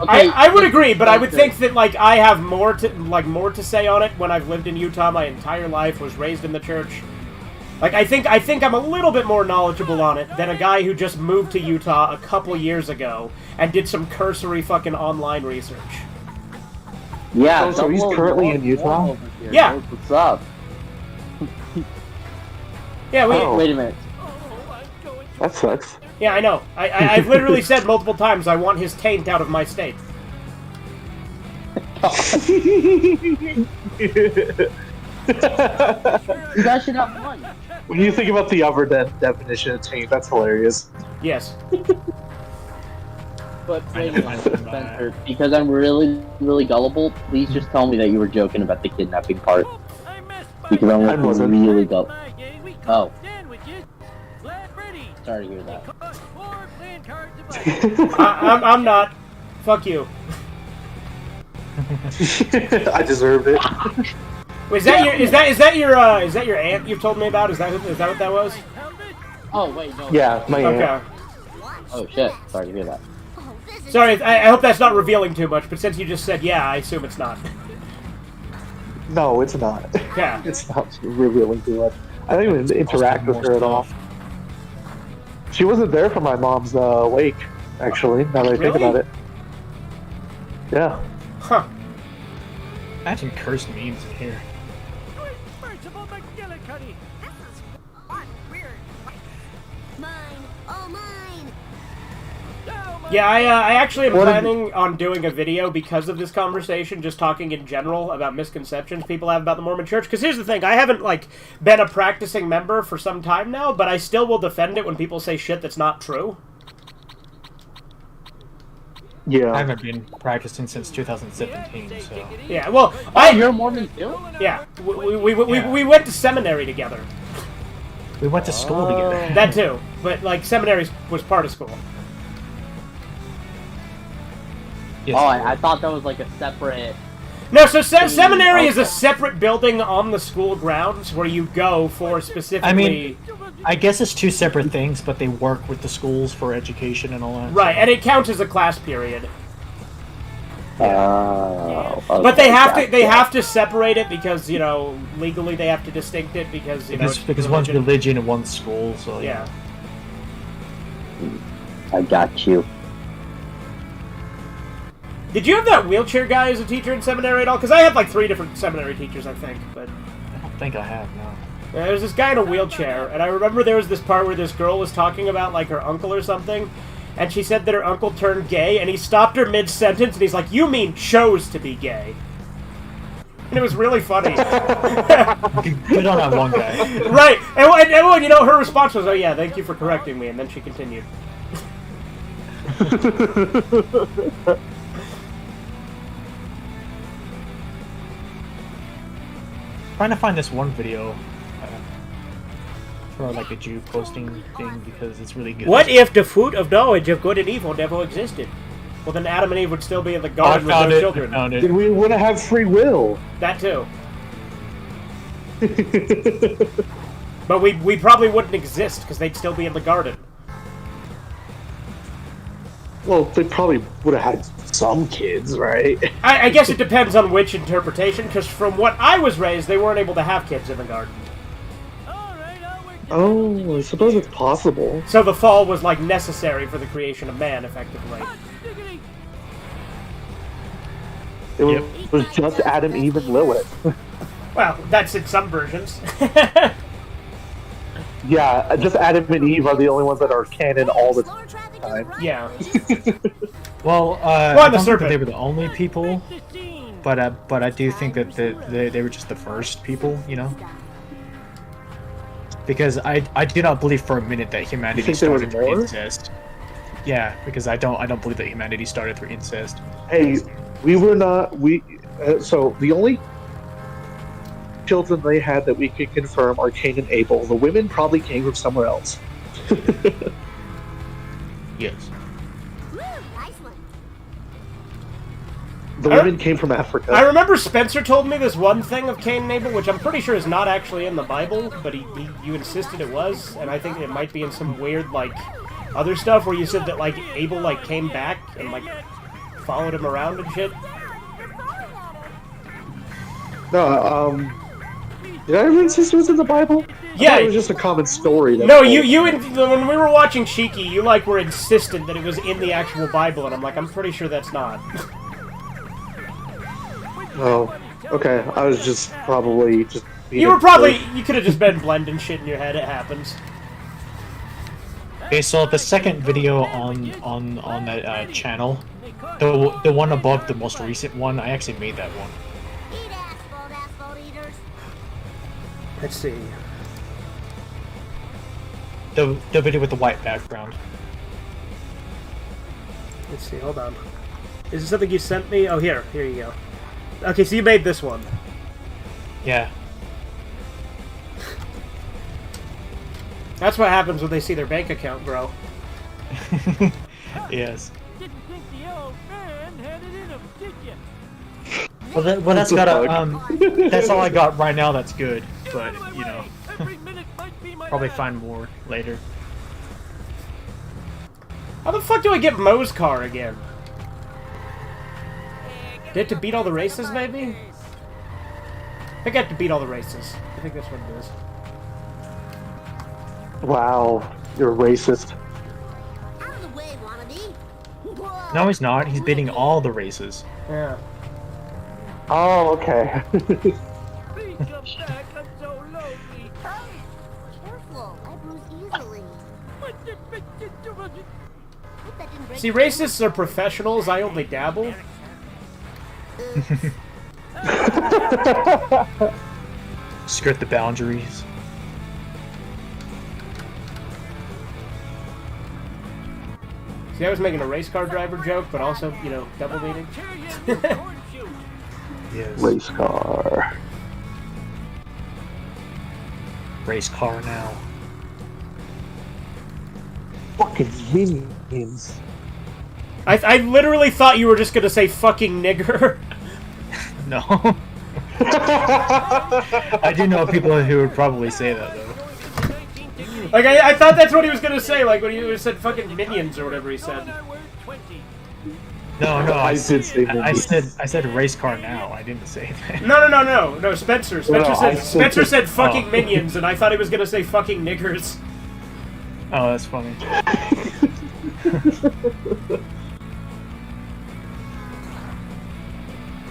I would agree, but I would think that like I have more to say on it when I've lived in Utah my entire life, was raised in the church. Like I think I'm a little bit more knowledgeable on it than a guy who just moved to Utah a couple years ago and did some cursory fucking online research.
Yeah.
Oh, so he's currently in Utah?
Yeah.
What's up?
Yeah,
Wait a minute.
That sucks.
Yeah, I know. I've literally said multiple times I want his taint out of my state.
You guys should have fun.
When you think about the other definition of taint, that's hilarious.
Yes.
But wait a minute, Spencer, because I'm really, really gullible, please just tell me that you were joking about the kidnapping part. Because
I
I'm
wasn't.
really gullible. Oh.
Sandwiches.
Sorry to hear that.
I'm not. Fuck you.
I deserved it.
Is that your aunt you've told me about? Is that what that was?
Oh, wait, no.
Yeah, my aunt.
Okay.
Oh, shit. Sorry to hear that.
Sorry, I hope that's not revealing too much, but since you just said yeah, I assume it's not.
No, it's not.
Yeah.
It's not revealing too much. I don't even interact with her at all. She wasn't there for my mom's wake, actually, now that I think
Really?
about it. Yeah.
Huh.
Imagine cursed memes in here.
Mine. Oh, mine.
Yeah, I actually am planning on doing a video because of this conversation, just talking in general about misconceptions people have about the Mormon Church. Because here's the thing, I haven't, like, been a practicing member for some time now, but I still will defend it when people say shit that's not true.
Yeah.
I haven't been practicing since 2017, so...
Yeah, well,
You're a Mormon too?
Yeah, we went to seminary together.
We went to school together.
That too, but, like, seminary was part of school.
Yes,
Oh, I thought that was like a separate...
No, so seminary is a separate building on the school grounds where you go for specifically...
I mean, I guess it's two separate things, but they work with the schools for education and all that.
Right, and it counts as a class period.
Okay,
But they have to separate it because, you know, legally they have to distinct it because, you know...
Because one's religion and one's school, so...
Yeah.
I got you.
Did you have that wheelchair guy as a teacher in seminary at all? Because I had like 3 different seminary teachers, I think, but...
I don't think I have, no.
There was this guy in a wheelchair, and I remember there was this part where this girl was talking about, like, her uncle or something, and she said that her uncle turned gay, and he stopped her mid-sentence, and he's like, "You mean chose to be gay." And it was really funny.
Good on that one guy.
Right, and you know, her response was, "Oh yeah, thank you for correcting me," and then she continued.
Trying to find this one video for like a Jew posting thing because it's really good.
What if the fruit of knowledge of good and evil never existed? Well, then Adam and Eve would still be in the
I
garden with
found
their
it.
children.
I found it.
Then we wouldn't have free will.
That too. But we probably wouldn't exist because they'd still be in the garden.
Well, they probably would have had some kids, right?
I guess it depends on which interpretation, because from what I was raised, they weren't able to have kids in the garden.
Oh, I suppose it's possible.
So the fall was, like, necessary for the creation of man, effectively.
It was just Adam, Eve, and Lilith.
Well, that's in some versions.
Yeah, just Adam and Eve are the only ones that are canon all the time.
Yeah.
Well, I
the
don't think
serpent.
that they were the only people, but I do think that they were just the first people, you know? Because I do not believe for a minute that humanity
You think there was
started through
more?
incest. Yeah, because I don't believe that humanity started through incest.
Hey, we were not so the only children they had that we can confirm are Cain and Abel. The women probably came from somewhere else.
Yes.
Woo, nice one.
The women came from Africa.
I remember Spencer told me this one thing of Cain and Abel, which I'm pretty sure is not actually in the Bible, but you insisted it was, and I think it might be in some weird, like, other stuff where you said that, like, Abel, like, came back and, like, followed him around and shit.
No, did I ever insist it was in the Bible? I
Yeah.
thought it was just a common story.
No, when we were watching Cheeky, you, like, were insistent that it was in the actual Bible, and I'm like, I'm pretty sure that's not.
Oh, okay. I was just probably just.
You could have just been blending shit in your head, it happens.
Okay, so the second video on that channel, the one above the most recent one, I actually made that one.
Eat asphalt eaters.
Let's see.
The video with the white background.
Let's see, hold on. Is this something you sent me? Oh, here you go. Okay, so you made this one.
Yeah.
That's what happens when they see their bank account grow.
Yes.
Didn't think the old man had it in him, did you?
Well, that's got that's all I got right now. That's good, but you know,
Every minute might be my
probably
last.
find more later.
How the fuck do I get Moe's car again? Did it to beat all the races, maybe? I think I have to beat all the races. I think that's what it is.
Wow, you're racist.
Out of the way, wannabe. Whoa.
No, he's not. He's beating all the races.
Yeah.
Oh, okay.
Please come back, I'm so lonely.
Careful, I bruise easily.
What the
Hope that didn't break
See,
your
racists are professionals. I only dabble.
Skirt the boundaries.
See, I was making a race car driver joke, but also, you know, double meaning.
Yes.
Race car.
Race car now.
Fucking minions.
I literally thought you were just gonna say fucking nigger.
No. I do know people who would probably say that though.
Like, I thought that's what he was gonna say, like when he said fucking minions or whatever he said.
No,
I did say
I
minions.
said race car now. I didn't say that.
No, Spencer. Spencer said fucking
Oh.
minions, and I thought he was gonna say fucking niggers.
Oh, that's funny.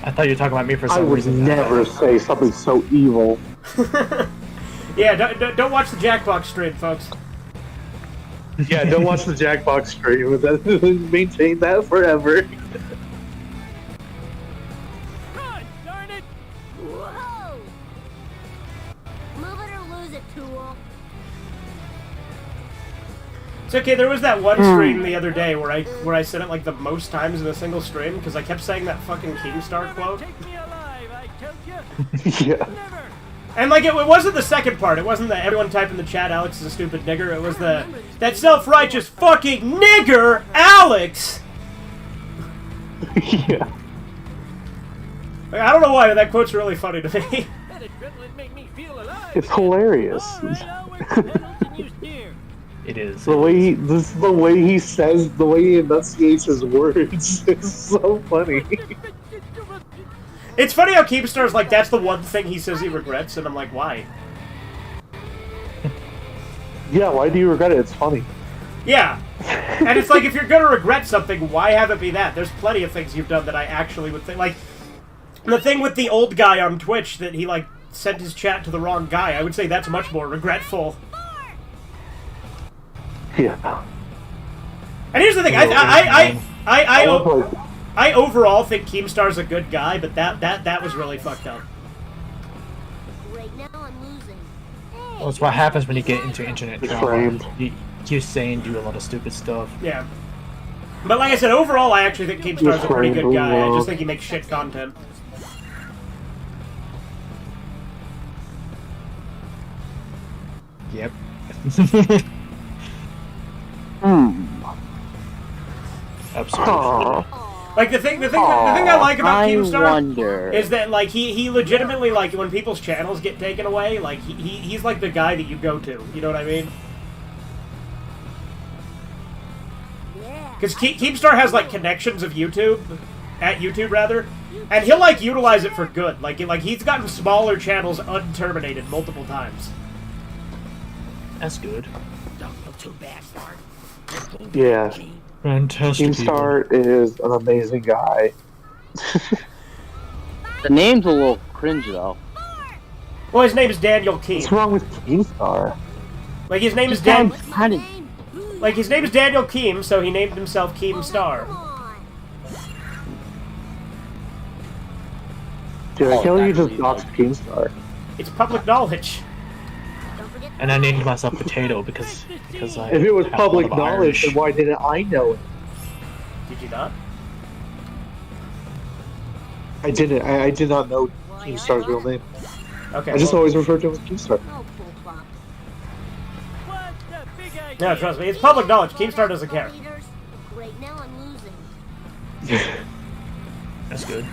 I thought you were talking about me for
I
some
would
reason.
never say something so evil.
Yeah, don't watch the Jackbox stream, folks.
Yeah, don't watch the Jackbox stream. Maintain that forever.
God darn it!
Whoa! Move it or lose it, tool.
It's okay. There was that one stream the other day where I said it like the most times in a single stream because I kept saying that fucking Keemstar quote.
Take me alive, I tell you.
Yeah.
Never.
And like it wasn't the second part. It wasn't that everyone type in the chat Alex is a stupid nigger. It was that self-righteous fucking nigger Alex.
Yeah.
Like, I don't know why, but that quote's really funny to me.
That adrenaline make me feel alive.
It's hilarious.
All right, I'll wear the pedals and you steer.
It is.
The way he says, the way he enunciates his words is so funny.
It's funny how Keemstar's like, that's the one thing he says he regrets, and I'm like, why?
Yeah, why do you regret it? It's funny.
Yeah. And it's like, if you're gonna regret something, why have it be that? There's plenty of things you've done that I actually would think, like, the thing with the old guy on Twitch that he, like, sent his chat to the wrong guy, I would say that's much more regretful.
Yeah.
And here's the thing, I overall think Keemstar's a good guy, but that was really fucked up.
Right now I'm losing.
Well, it's what happens when you get into internet
It's
drama.
framed.
You say and do a lot of stupid stuff.
Yeah. But like I said, overall I actually think Keemstar's a pretty good guy. I just think he makes shit content.
Yep. Absolutely.
Like the thing I like about
I
Keemstar
wonder.
is that like he legitimately like when people's channels get taken away, like he's like the guy that you go to. You know what I mean?
Yeah.
Because Keemstar has like connections of YouTube, at YouTube rather, and he'll like utilize it for good. Like he's gotten smaller channels unterminated multiple times.
That's good.
Don't look too bad, Stark.
Yeah.
Fantastic.
Keemstar is an amazing guy.
The name's a little cringe though.
Well, his name is Daniel
What's
Keem.
wrong with Keemstar?
Like his name is
Kind
Dan.
of.
Like his name is Daniel Keem, so he named himself Keemstar.
Come on.
Dude, I can't believe you just
actually,
doxed Keemstar.
It's public knowledge.
Don't forget
And I named myself Potato because I.
If it was
have a
public
lot of
knowledge,
Irish.
then why didn't I know it?
Did you not?
I didn't. I did not know Keemstar's real name.
Okay.
I just
well,
always referred to him as Keemstar.
no pull bumps.
What's the big idea?
no, trust me, it's public knowledge. Keemstar doesn't care.
Leaders. Great, now I'm losing.
That's good.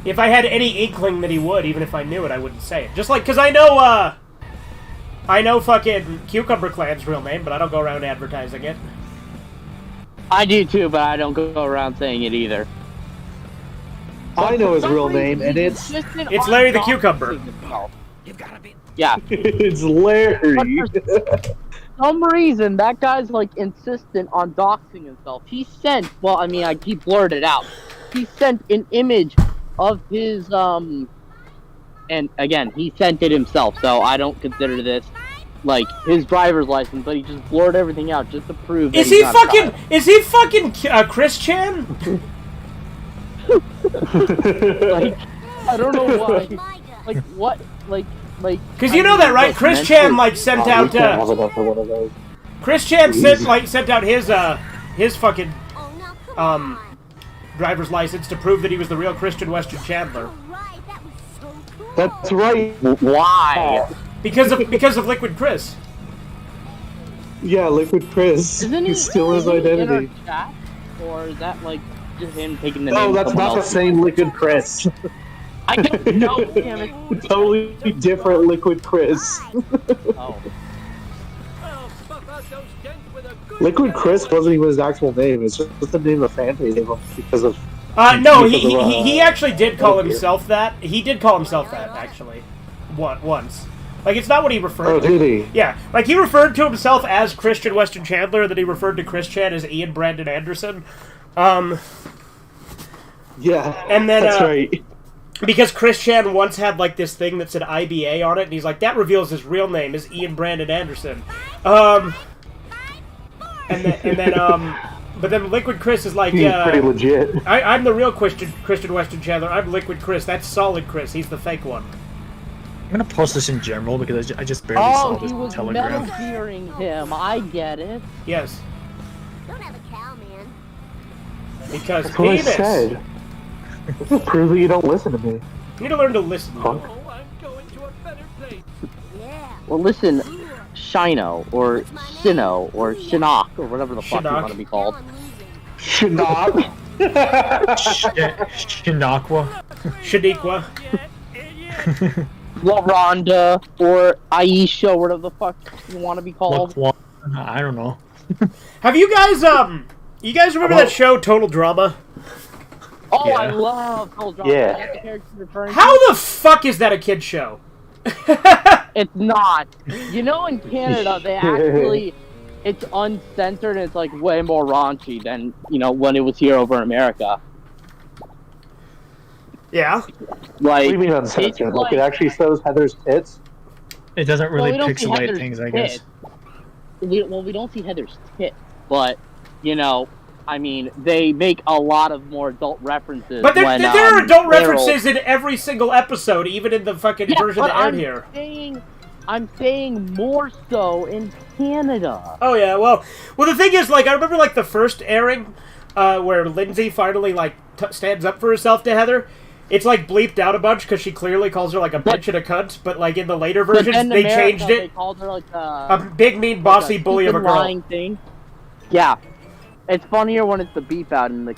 If I had any inkling that he would, even if I knew it, I wouldn't say it. Just like, because I know fucking Cucumber Clan's real name, but I don't go around advertising it.
I do too, but I don't go around saying it either.
I know his real name, and it's
It's Larry the Cucumber.
You've got to be.
Yeah.
it's Larry.
For some reason, that guy's like insistent on doxing himself. He sent, well, I mean, he blurred it out. He sent an image of his, and again, he sent it himself, so I don't consider this like his driver's license, but he just blurred everything out just to prove that
Is
he's
he
not
fucking?
driving.
Is he fucking Chris Chan?
Like, I don't know why.
My gun.
Like what? Like.
Because you know that, right? Chris Chan like sent
Oh, we
out.
can't have enough of one of those.
Chris Chan sent out his fucking
Oh, now come on.
driver's license to prove that he was the real Christian Weston Chandler.
Right, that was so cool.
That's right.
Why?
Because of Liquid Chris.
Yeah, Liquid Chris.
Isn't he
He's still his
isn't he in our
identity.
chat? Or is that like just him taking the
No,
name?
that's
of someone
not the
else?
same Liquid Chris.
I don't know. Damn it.
Totally different Liquid Chris.
Oh.
I'll buff out those dents with a good
Liquid Chris wasn't even his actual name. It's just the name of fan base gave him because of.
No,
because of,
he actually did call
Metal Gear.
himself that. He did call himself that actually, once. Like it's not what he referred
Oh,
to.
did he?
Yeah, like he referred to himself as Christian Weston Chandler, then he referred to Chris Chan as Ian Brandon Anderson.
Yeah.
And then,
that's right.
Because Chris Chan once had like this thing that said IBA on it, and he's like, that reveals his real name is Ian Brandon Anderson. But then Liquid Chris is like,
He's pretty legit.
I'm the real Christian Weston Chandler. I'm Liquid Chris. That's Solid Chris. He's the fake one.
I'm gonna post this in general because I just barely saw
Oh,
this
he was
telegram.
Metal Gearing him. I get it.
Yes,
Don't have a cow, man.
because
That's what I
penis.
said. Prove that you don't listen to me.
You need to learn to listen.
Punk.
Oh, I'm going to a better place.
Yeah.
Well, listen, Shino or Shino or Shinnok or whatever the fuck you
Shinnok.
want to be
Now
called.
I'm losing.
Shinnok.
Shinakwa.
Shaniqua.
Idiot.
LaRonda or Aisha or whatever the fuck you want to be called.
Look, I don't know.
Have you guys you guys remember that show Total Drama?
Oh, I
Yeah.
love Total Drama.
Yeah.
Is that the character you're referring to?
How the fuck is that a kid show?
It's not. You know, in Canada, they actually, it's uncensored and it's like way more raunchy than, you know, when it was here over in America.
Yeah.
What
Like,
do you mean
it's
uncensored? Like,
like-
it actually shows Heather's tits?
It doesn't
well,
really
we don't see
pixelate
Heather's
things, I guess.
tits. We don't see Heather's tits, but, you know, I mean, they make a lot of more adult references.
But there
when,
are adult
Errol-
references in every single episode, even in the fucking
Yeah,
version
but
that aired
I'm
here.
I'm saying more so in Canada.
Oh yeah, well, the thing is, like, I remember like the first airing, where Lindsay finally like stands up for herself to Heather. It's like bleeped out a bunch because she clearly calls her like a bitch and a cunt, but like in the later
But
versions
then in
they
America,
changed
They
it.
called her like
A big, mean, bossy bully of a girl.
lying thing. Yeah. It's funnier when it's the beep out in the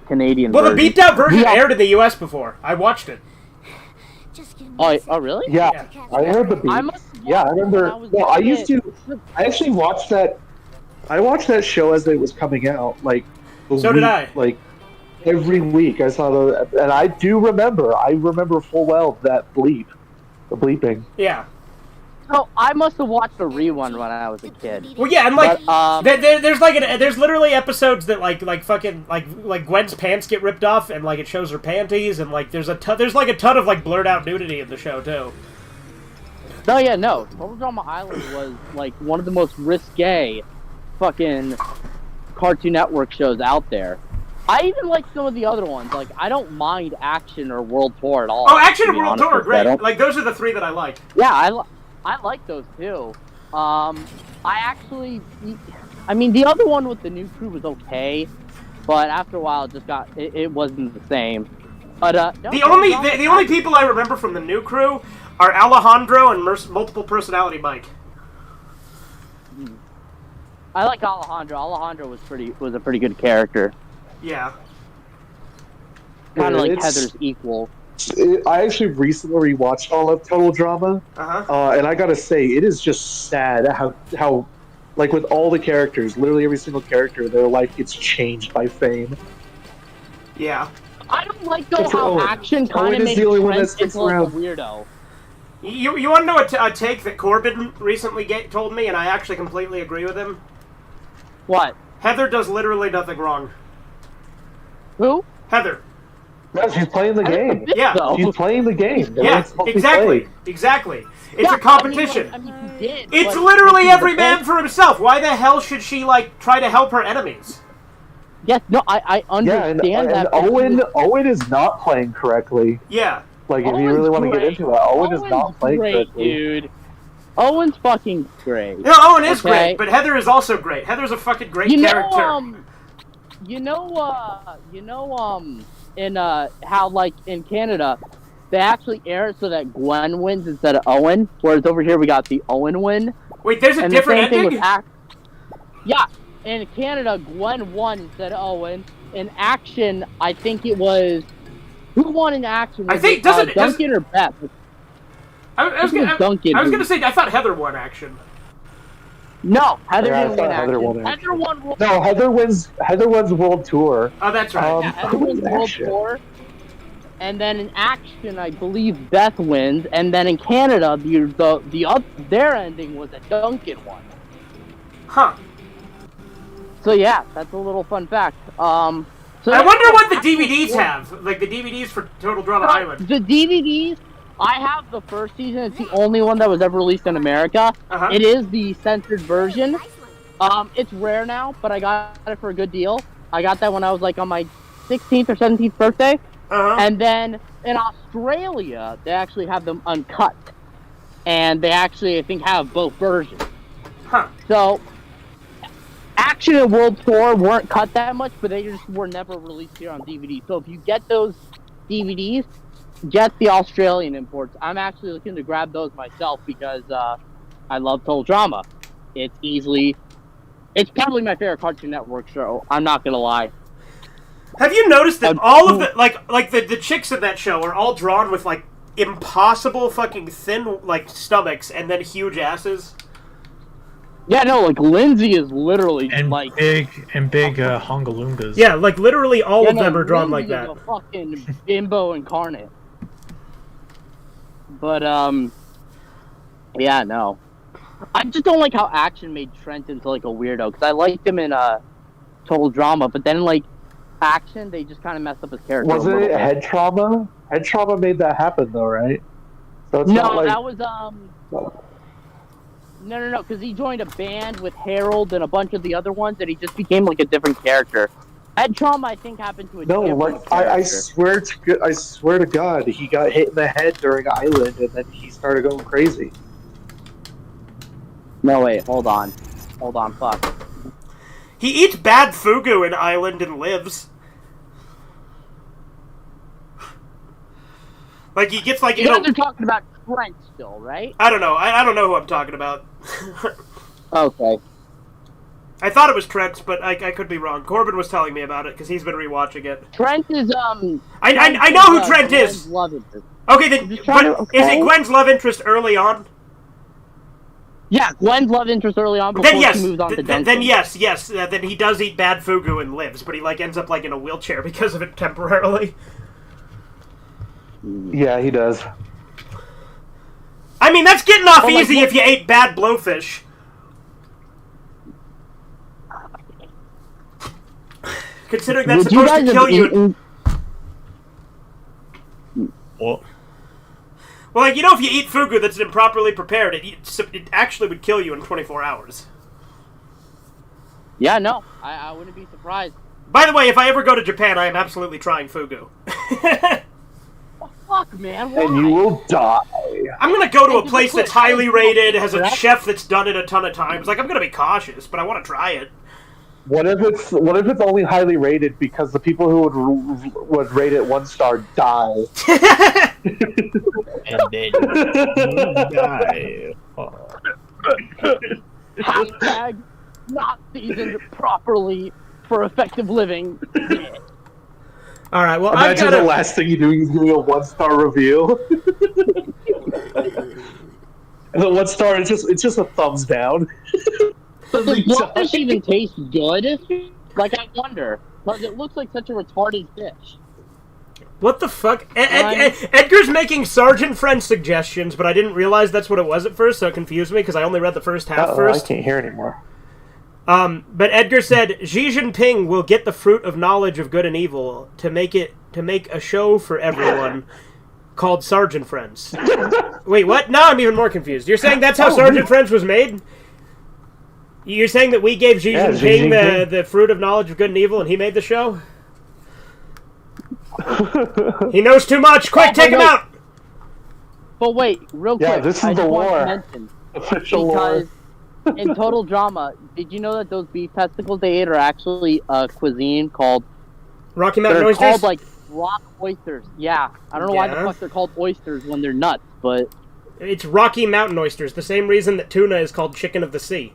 Canadian
Well, the
version.
beeped out version
Yeah.
aired in the US before. I watched it.
Just give me
Oh,
a
oh,
second.
really?
Yeah, I heard the beat.
I must
Yeah, I remember.
when I was
No,
a
I used
kid.
to. I actually watched that. I watched that show as it was coming out. Like,
So did I.
Like, every week I saw the, and I do remember. I remember full well that bleep, the bleeping.
Yeah.
So I must have watched a rerun when I was a kid.
Well, yeah, and like,
But,
there's like there's literally episodes that like fucking like Gwen's pants get ripped off and like it shows her panties and like there's like a ton of like blurred out nudity in the show too.
No, yeah, no. Total Drama Island was like one of the most risque fucking Cartoon Network shows out there. I even like some of the other ones. Like, I don't mind Action or World Tour at all.
Oh, Action
to
and
be
World
honest
Tour are
with you. I
great.
don't-
Like those are the three that I like.
Yeah, I like those too. I actually, I mean, the other one with the new crew was okay, but after a while, it wasn't the same. But no,
The only people I remember from the new crew are Alejandro and Multiple Personality Mike.
I like Alejandro. Alejandro was a pretty good character,
Yeah.
kind of like
It's-
Heather's equal.
I actually recently rewatched all of Total Drama,
Uh-huh.
and I gotta say, it is just sad how, like with all the characters, literally every single character, their life gets changed by fame.
Yeah.
I don't like though
Except for
how
Owen.
Action kind
Owen
of
is
made
the only one
Trent
that sticks
into like a
around.
weirdo.
You want to know a take that Corbin recently told me, and I actually completely agree with him?
What?
Heather does literally nothing wrong.
Who?
Heather.
No, she's playing the game.
Yeah.
though.
She's playing the game.
Yeah,
It's supposed to be
exactly.
played.
Exactly. It's
Yeah,
a competition.
I mean, he did,
It's
but
literally
this is
every
the
man
thing.
for himself. Why the hell should she, like, try to help her enemies?
Yes, no, I
Yeah,
understand
and
that. but
Owen is not playing correctly.
Yeah.
Like, if you
Owen's
really want to get
great.
into it, Owen is
Owen's
not playing
great,
correctly.
dude. Owen's fucking great.
No, Owen is
Okay.
great, but Heather is also great. Heather's a fucking great
You
character.
know, in how like in Canada, they actually air it so that Gwen wins instead of Owen, whereas over here we got the Owen win.
Wait, there's a
And the
different
same thing
ending?
with Yeah, in Canada, Gwen won instead of Owen. In Action, I think it was who won in Action?
I
Was
think-
it,
doesn't-
Duncan or Beth?
I was
I think it was Duncan.
I was gonna say, I thought Heather won Action.
No, Heather
Yeah, I
didn't
thought
win
Heather
Action.
won Action.
Heather won World
No, Heather wins World Tour.
Oh, that's right.
Yeah, Heather
Who
wins
wins
World
Action?
Tour. And then in Action, I believe Beth wins. And then in Canada, their ending was a Duncan one.
Huh.
So yeah, that's a little fun fact. So
I wonder what the DVDs have. Like, the DVDs for Total Drama Island.
The DVDs, I have the first season. It's the only one that was ever released in America.
Uh-huh.
It is the censored version.
Nice one.
It's rare now, but I got it for a good deal. I got that when I was like on my 16th or 17th birthday.
Uh-huh.
And then in Australia, they actually have them uncut. And they actually, I think, have both versions.
Huh.
So, Action and World Tour weren't cut that much, but they just were never released here on DVD. So if you get those DVDs, get the Australian imports. I'm actually looking to grab those myself because I love Total Drama. It's probably my favorite Cartoon Network show. I'm not gonna lie.
Have you noticed that all of the, like the chicks in that show are all drawn with, like, impossible fucking thin, like, stomachs and then huge asses?
Yeah, no, like Lindsay is literally
And
like
big hongalungas.
Yeah, like, literally all of them are drawn like
Lindsay is
that.
a fucking bimbo incarnate. But yeah, no. I just don't like how Action made Trent into like a weirdo because I liked him in Total Drama, but then like Action, they just kind of messed up his character.
Wasn't
a little
it
bit.
Head Trauma? Head Trauma made that happen, though, right? So it's not
No,
like
that was no, because he joined a band with Harold and a bunch of the other ones, and he just became like a different character. Head Trauma, I think, happened to a
no,
different
like
character.
I swear to God, he got hit in the head during Island, and then he started going crazy.
No, wait, hold on, fuck.
He eats bad fugu in Island and lives. Like, he gets, like,
You guys are talking about Trent still, right?
I don't know. I don't know who I'm talking about.
Okay.
I thought it was Trent, but I could be wrong. Corbin was telling me about it, because he's been rewatching it.
Trent is,
I know who Trent is!
Love interest.
Okay, then,
Just trying to-
is it Gwen's love interest early on?
Yeah, Gwen's love interest early on before
Then yes,
she moves on to Duncan.
then yes, then he does eat bad fugu and lives, but he, like, ends up, like, in a wheelchair because of it temporarily.
Yeah, he does.
I mean, that's getting off
like,
easy if you ate bad blowfish. Considering that's
Would you
supposed to
guys
kill
have
you.
eaten-
What?
Well, like, you know, if you eat fugu that's improperly prepared, it actually would kill you in 24 hours.
Yeah, no, I wouldn't be surprised.
By the way, if I ever go to Japan, I am absolutely trying fugu.
Fuck, man, why?
And you will die.
I'm gonna go to a
Hey,
place
just a
that's
quick-
highly rated, has a
Correct?
chef that's done it a ton of times. Like, I'm gonna be cautious, but I want to try it.
What if it's only highly rated because the people who would rate it 1 star die?
And then you die.
Hashtag not seasoned properly for effective living.
All right. Well,
Imagine
I've got
the last thing you're doing is doing a 1-star review. And the 1 star is just a thumbs down.
Does blowfish even taste good? Like, I wonder. Like, it looks like such a retarded fish.
What the fuck? Edgar's making Sergeant Friend suggestions, but I didn't realize that's what it was at first, so it confused me because I only read the first half first.
I can't hear anymore.
But Edgar said Xi Jinping will get the fruit of knowledge of good and evil to make a show for everyone called Sergeant Friends. Wait, what? Now I'm even more confused. You're saying that's how Sergeant Friends was made? You're saying that we gave Xi Jinping the fruit of knowledge of good and evil, and he made the show? He knows too much. Quick, take him out.
But wait, real quick.
Yeah, this is
I
the
just want
war.
to mention,
Official war.
because in Total Drama, did you know that those beef testicles they ate are actually a cuisine called?
Rocky Mountain
They're
oysters.
called like rock oysters. Yeah, I don't know why the
Yeah.
fuck they're called oysters when they're nuts, but
It's Rocky Mountain oysters. The same reason that tuna is called chicken of the sea.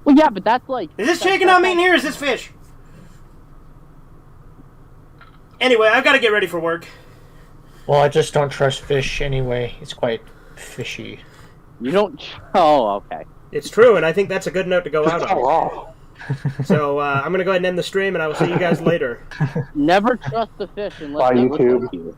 well, yeah, but that's like.
Is this chicken I'm eating here? Or is this fish? Anyway, I've got to get ready for work.
Well, I just don't trust fish anyway. It's quite fishy.
You don't. Oh, okay.
It's true, and I think that's a good note to go out
Oh,
on.
wow.
So I'm going to go ahead and end the stream, and I will see you guys later.
Never trust the fish unless
Bye,
they
YouTube.
look like you.